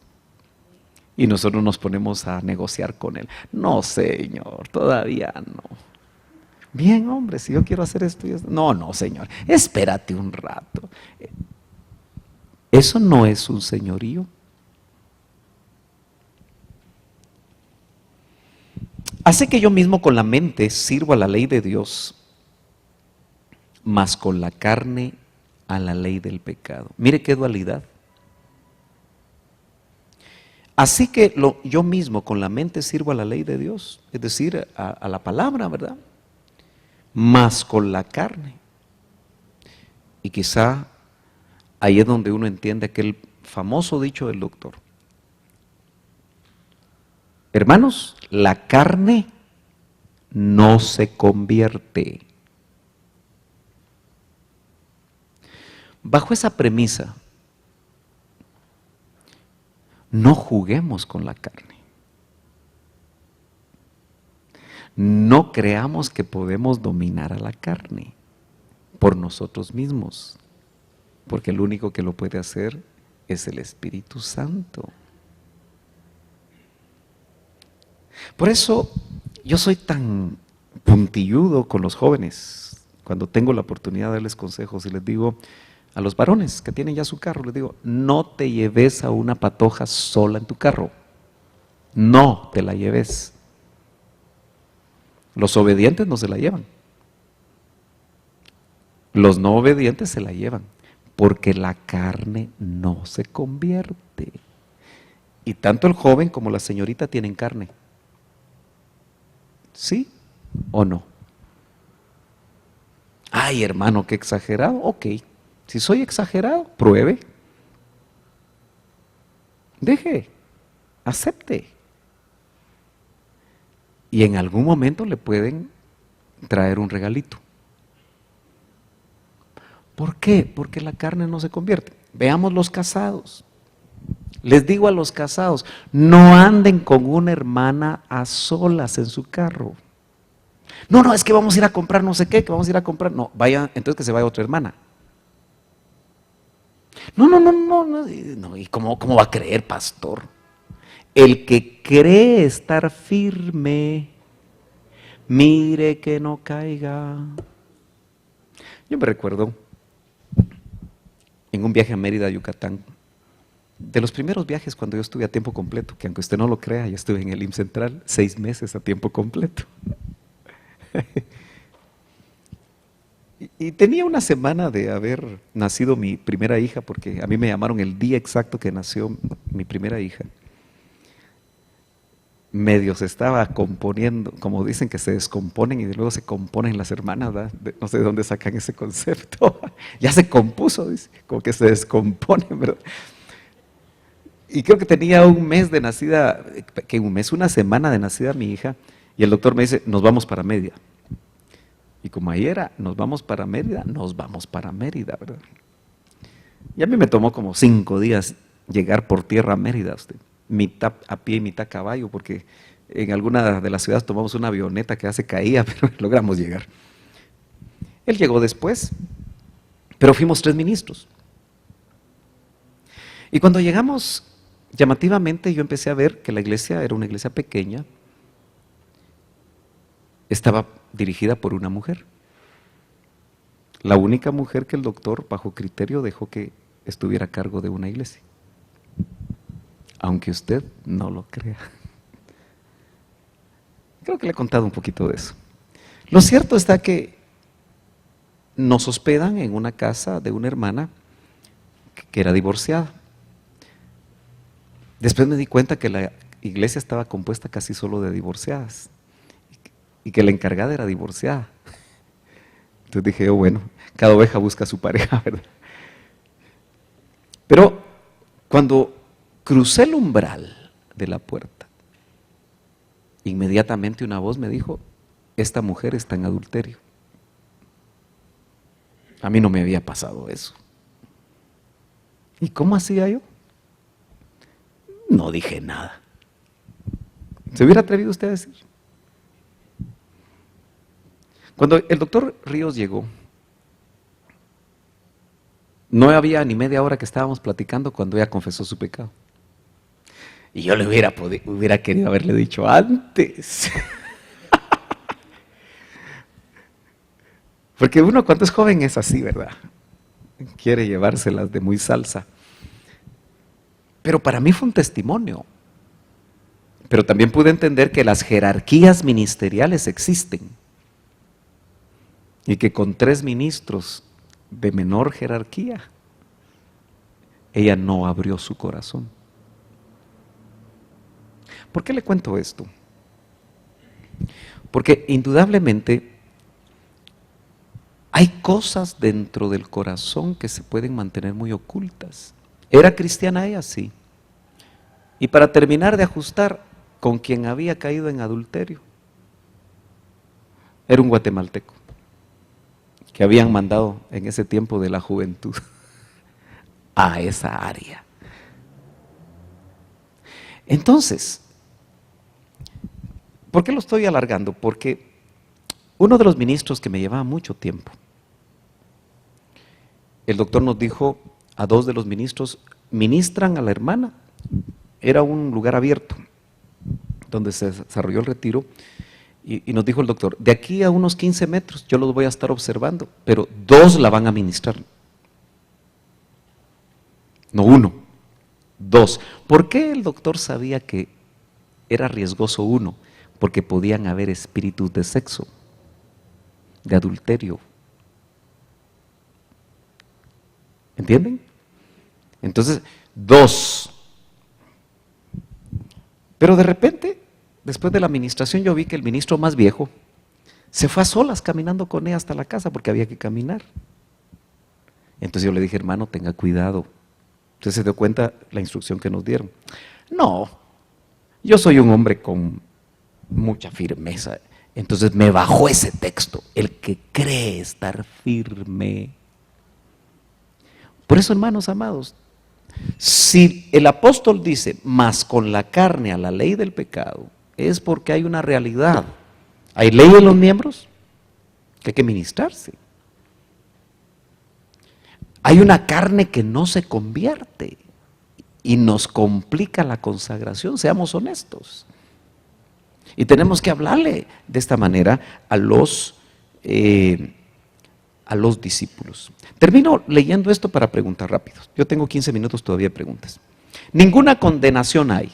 y nosotros nos ponemos a negociar con Él. No, Señor, todavía no. Bien, hombre, si yo quiero hacer esto y esto. No, no, Señor, espérate un rato. Eso no es un señorío. Hace que yo mismo con la mente sirvo a la ley de Dios, mas con la carne a la ley del pecado. Mire qué dualidad. Así que yo mismo con la mente sirvo a la ley de Dios, es decir, a la palabra, ¿verdad? Mas con la carne. Y quizá ahí es donde uno entiende aquel famoso dicho del doctor. Hermanos, la carne no se convierte. bajo esa premisa, no juguemos con la carne. No creamos que podemos dominar a la carne por nosotros mismos, porque el único que lo puede hacer es el Espíritu Santo. Por eso yo soy tan puntilludo con los jóvenes, cuando tengo la oportunidad de darles consejos y les digo a los varones que tienen ya su carro, les digo, no te lleves a una patoja sola en tu carro, no te la lleves. Los obedientes no se la llevan, los no obedientes se la llevan, porque la carne no se convierte. Y tanto el joven como la señorita tienen carne. ¿Sí o no? Ay, hermano, qué exagerado. Ok, si soy exagerado, pruebe. Deje, acepte. Y en algún momento le pueden traer un regalito. ¿Por qué? Porque la carne no se convierte. Veamos los casados. Les digo a los casados, no anden con una hermana a solas en su carro. No, es que vamos a ir a comprar no sé qué, que vamos a ir a comprar. No, vaya, entonces que se vaya otra hermana. No, ¿y cómo va a creer, pastor? El que cree estar firme, mire que no caiga. Yo me recuerdo en un viaje a Mérida, Yucatán, de los primeros viajes cuando yo estuve a tiempo completo, que aunque usted no lo crea, yo estuve en el IMSS Central 6 meses a tiempo completo. Y tenía una semana de haber nacido mi primera hija, porque a mí me llamaron el día exacto que nació mi primera hija. Medio se estaba componiendo, como dicen que se descomponen y luego se componen las hermanas, ¿verdad? No sé de dónde sacan ese concepto. Ya se compuso, dice, como que se descomponen, ¿verdad? Y creo que tenía un mes de nacida, una semana de nacida mi hija, y el doctor me dice, nos vamos para Mérida. Y como ahí era, nos vamos para Mérida, ¿verdad? Y a mí me tomó como 5 días llegar por tierra a Mérida, mitad a pie y mitad a caballo, porque en alguna de las ciudades tomamos una avioneta que ya se caía, pero logramos llegar. Él llegó después, pero fuimos 3 ministros. Y cuando llegamos, llamativamente yo empecé a ver que la iglesia era una iglesia pequeña, estaba dirigida por una mujer. La única mujer que el doctor, bajo criterio, dejó que estuviera a cargo de una iglesia. Aunque usted no lo crea. Creo que le he contado un poquito de eso. Lo cierto está que nos hospedan en una casa de una hermana que era divorciada. Después me di cuenta que la iglesia estaba compuesta casi solo de divorciadas y que la encargada era divorciada. Entonces dije yo, bueno, cada oveja busca a su pareja, ¿verdad? Pero cuando crucé el umbral de la puerta, inmediatamente una voz me dijo, esta mujer está en adulterio. A mí no me había pasado eso. ¿Y cómo hacía yo? No dije nada. ¿Se hubiera atrevido usted a decir? Cuando el doctor Ríos llegó, no había ni media hora que estábamos platicando cuando ella confesó su pecado. Y yo le hubiera querido haberle dicho antes. Porque uno cuando es joven es así, ¿verdad? Quiere llevárselas de muy salsa. Pero para mí fue un testimonio. Pero también pude entender que las jerarquías ministeriales existen. Y que con 3 ministros de menor jerarquía, ella no abrió su corazón. ¿Por qué le cuento esto? Porque indudablemente hay cosas dentro del corazón que se pueden mantener muy ocultas. ¿Era cristiana ella? Sí. Y para terminar de ajustar, con quien había caído en adulterio, era un guatemalteco que habían mandado en ese tiempo de la juventud. a esa área. Entonces, ¿por qué lo estoy alargando? Porque uno de los ministros que me llevaba mucho tiempo, el doctor nos dijo a dos de los ministros, ministran a la hermana. Era un lugar abierto donde se desarrolló el retiro y nos dijo el doctor, de aquí a unos 15 metros yo los voy a estar observando, pero dos la van a ministrar. No uno, dos. ¿Por qué el doctor sabía que era riesgoso uno? Porque podían haber espíritus de sexo, de adulterio. ¿Entienden? Entonces, dos. Pero de repente, después de la administración, yo vi que el ministro más viejo se fue a solas caminando con ella hasta la casa porque había que caminar. Entonces yo le dije, hermano, tenga cuidado. Usted se dio cuenta la instrucción que nos dieron. No, yo soy un hombre con mucha firmeza. Entonces me bajó ese texto, el que cree estar firme. Por eso, hermanos amados, si el apóstol dice, mas con la carne a la ley del pecado, es porque hay una realidad. Hay ley en los miembros que hay que ministrarse. Hay una carne que no se convierte y nos complica la consagración, seamos honestos. Y tenemos que hablarle de esta manera a los discípulos. Termino leyendo esto para preguntar rápido. Yo tengo 15 minutos todavía de preguntas. Ninguna condenación hay.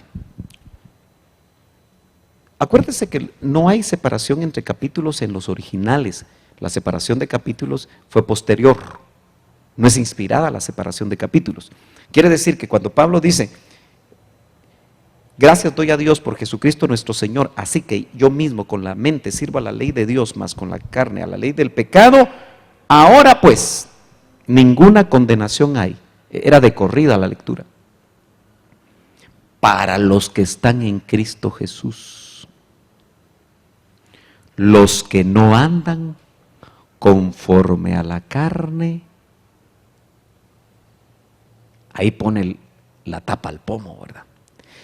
Acuérdese que no hay separación entre capítulos en los originales. La separación de capítulos fue posterior. No es inspirada la separación de capítulos. Quiere decir que cuando Pablo dice, gracias doy a Dios por Jesucristo nuestro Señor, así que yo mismo con la mente sirvo a la ley de Dios, más con la carne a la ley del pecado, ahora pues, ninguna condenación hay. Era de corrida la lectura. Para los que están en Cristo Jesús, los que no andan conforme a la carne. Ahí pone la tapa al pomo, ¿verdad?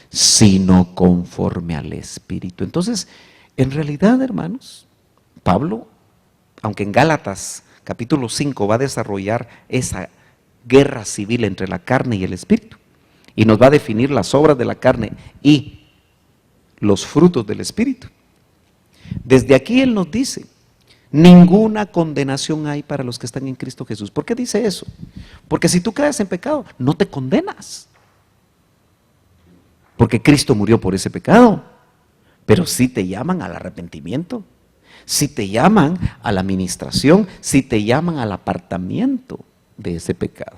Sino conforme al Espíritu. Entonces, en realidad, hermanos, Pablo, aunque en Gálatas capítulo 5 va a desarrollar esa guerra civil entre la carne y el Espíritu, y nos va a definir las obras de la carne y los frutos del Espíritu. Desde aquí él nos dice, ninguna condenación hay para los que están en Cristo Jesús. ¿Por qué dice eso? Porque si tú caes en pecado, no te condenas. Porque Cristo murió por ese pecado. Pero sí te llaman al arrepentimiento, sí te llaman a la administración, sí te llaman al apartamiento de ese pecado.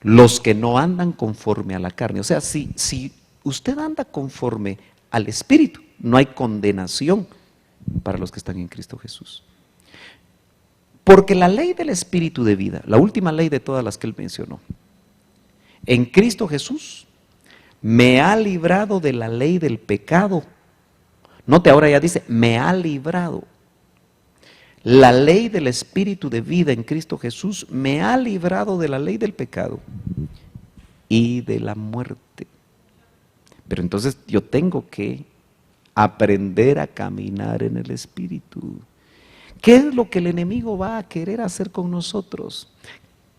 Los que no andan conforme a la carne. O sea, si usted anda conforme al Espíritu, no hay condenación para los que están en Cristo Jesús. Porque la ley del Espíritu de vida, la última ley de todas las que él mencionó, en Cristo Jesús me ha librado de la ley del pecado. Note, ahora ya dice, me ha librado. La ley del Espíritu de vida en Cristo Jesús me ha librado de la ley del pecado y de la muerte. Pero entonces yo tengo que aprender a caminar en el Espíritu. ¿Qué es lo que el enemigo va a querer hacer con nosotros?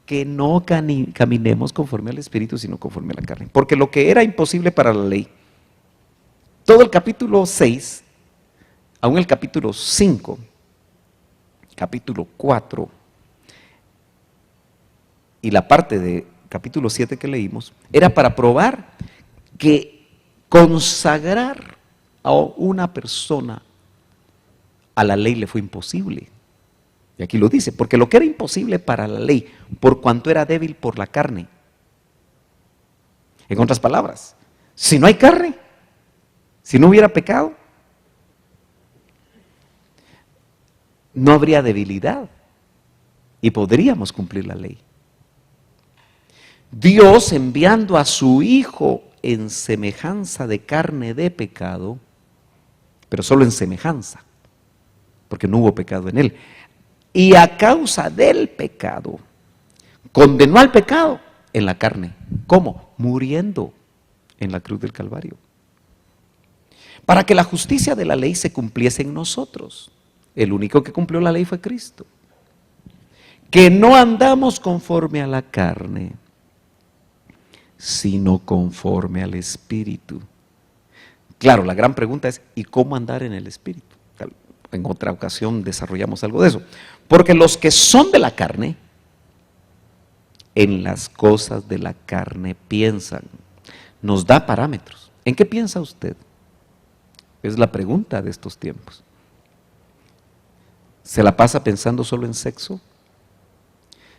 Que no caminemos conforme al Espíritu, sino conforme a la carne. Porque lo que era imposible para la ley, todo el capítulo 6, aún el capítulo 5, capítulo 4 y la parte de capítulo 7 que leímos, era para probar que consagrar a una persona a la ley le fue imposible. Y aquí lo dice, porque lo que era imposible para la ley, por cuanto era débil por la carne. En otras palabras, si no hay carne, si no hubiera pecado, no habría debilidad y podríamos cumplir la ley. Dios, enviando a su Hijo en semejanza de carne de pecado, pero solo en semejanza, porque no hubo pecado en él, y a causa del pecado, condenó al pecado en la carne. ¿Cómo? Muriendo en la cruz del Calvario. Para que la justicia de la ley se cumpliese en nosotros. El único que cumplió la ley fue Cristo. Que no andamos conforme a la carne, sino conforme al Espíritu. Claro, la gran pregunta es, ¿y cómo andar en el Espíritu? En otra ocasión desarrollamos algo de eso. Porque los que son de la carne, en las cosas de la carne piensan. Nos da parámetros. ¿En qué piensa usted? Es la pregunta de estos tiempos. ¿Se la pasa pensando solo en sexo?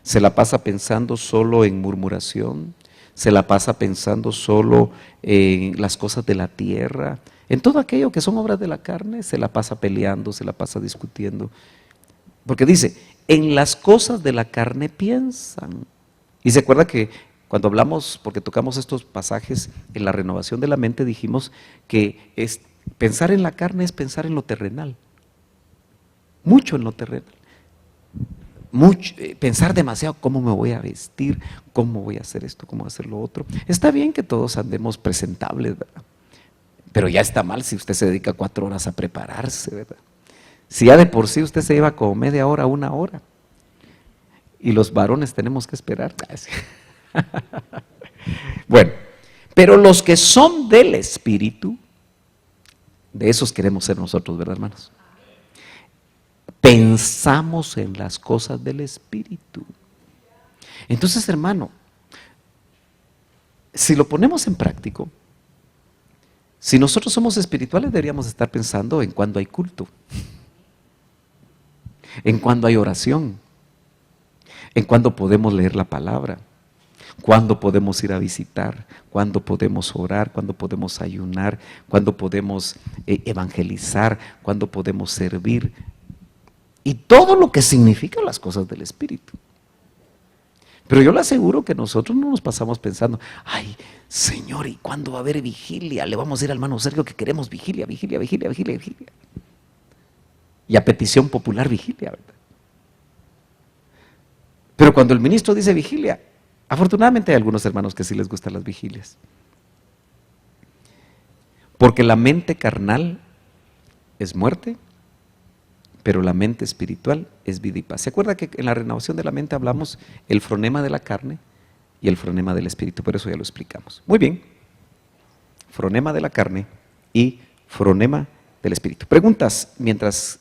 ¿Se la pasa pensando solo en murmuración? ¿Se la pasa pensando solo en las cosas de la tierra? En todo aquello que son obras de la carne, se la pasa peleando, se la pasa discutiendo. Porque dice, en las cosas de la carne piensan. Y se acuerda que cuando hablamos, porque tocamos estos pasajes en la renovación de la mente, dijimos que pensar en la carne es pensar en lo terrenal. Mucho en lo terrenal. Pensar demasiado cómo me voy a vestir, cómo voy a hacer esto, cómo voy a hacer lo otro. Está bien que todos andemos presentables, ¿verdad? Pero ya está mal si usted se dedica 4 horas a prepararse, ¿verdad? Si ya de por sí usted se lleva como media hora, 1 hora. Y los varones tenemos que esperar. Bueno, pero los que son del Espíritu, de esos queremos ser nosotros, ¿verdad, hermanos? Pensamos en las cosas del Espíritu. Entonces, hermano, si lo ponemos en práctico, si nosotros somos espirituales, deberíamos estar pensando en cuando hay culto, en cuando hay oración, en cuando podemos leer la palabra, cuando podemos ir a visitar, cuando podemos orar, cuando podemos ayunar, cuando podemos evangelizar, cuando podemos servir. Y todo lo que significan las cosas del Espíritu. Pero yo le aseguro que nosotros no nos pasamos pensando, ay, Señor, ¿y cuándo va a haber vigilia? Le vamos a ir al hermano Sergio que queremos vigilia, vigilia, vigilia, vigilia, vigilia. Y a petición popular vigilia, ¿verdad? Pero cuando el ministro dice vigilia, afortunadamente hay algunos hermanos que sí les gustan las vigilias. Porque la mente carnal es muerte, pero la mente espiritual es vida y paz. ¿Se acuerda que en la renovación de la mente hablamos el fronema de la carne y el fronema del espíritu? Por eso ya lo explicamos. Muy bien. Fronema de la carne y fronema del espíritu. Preguntas mientras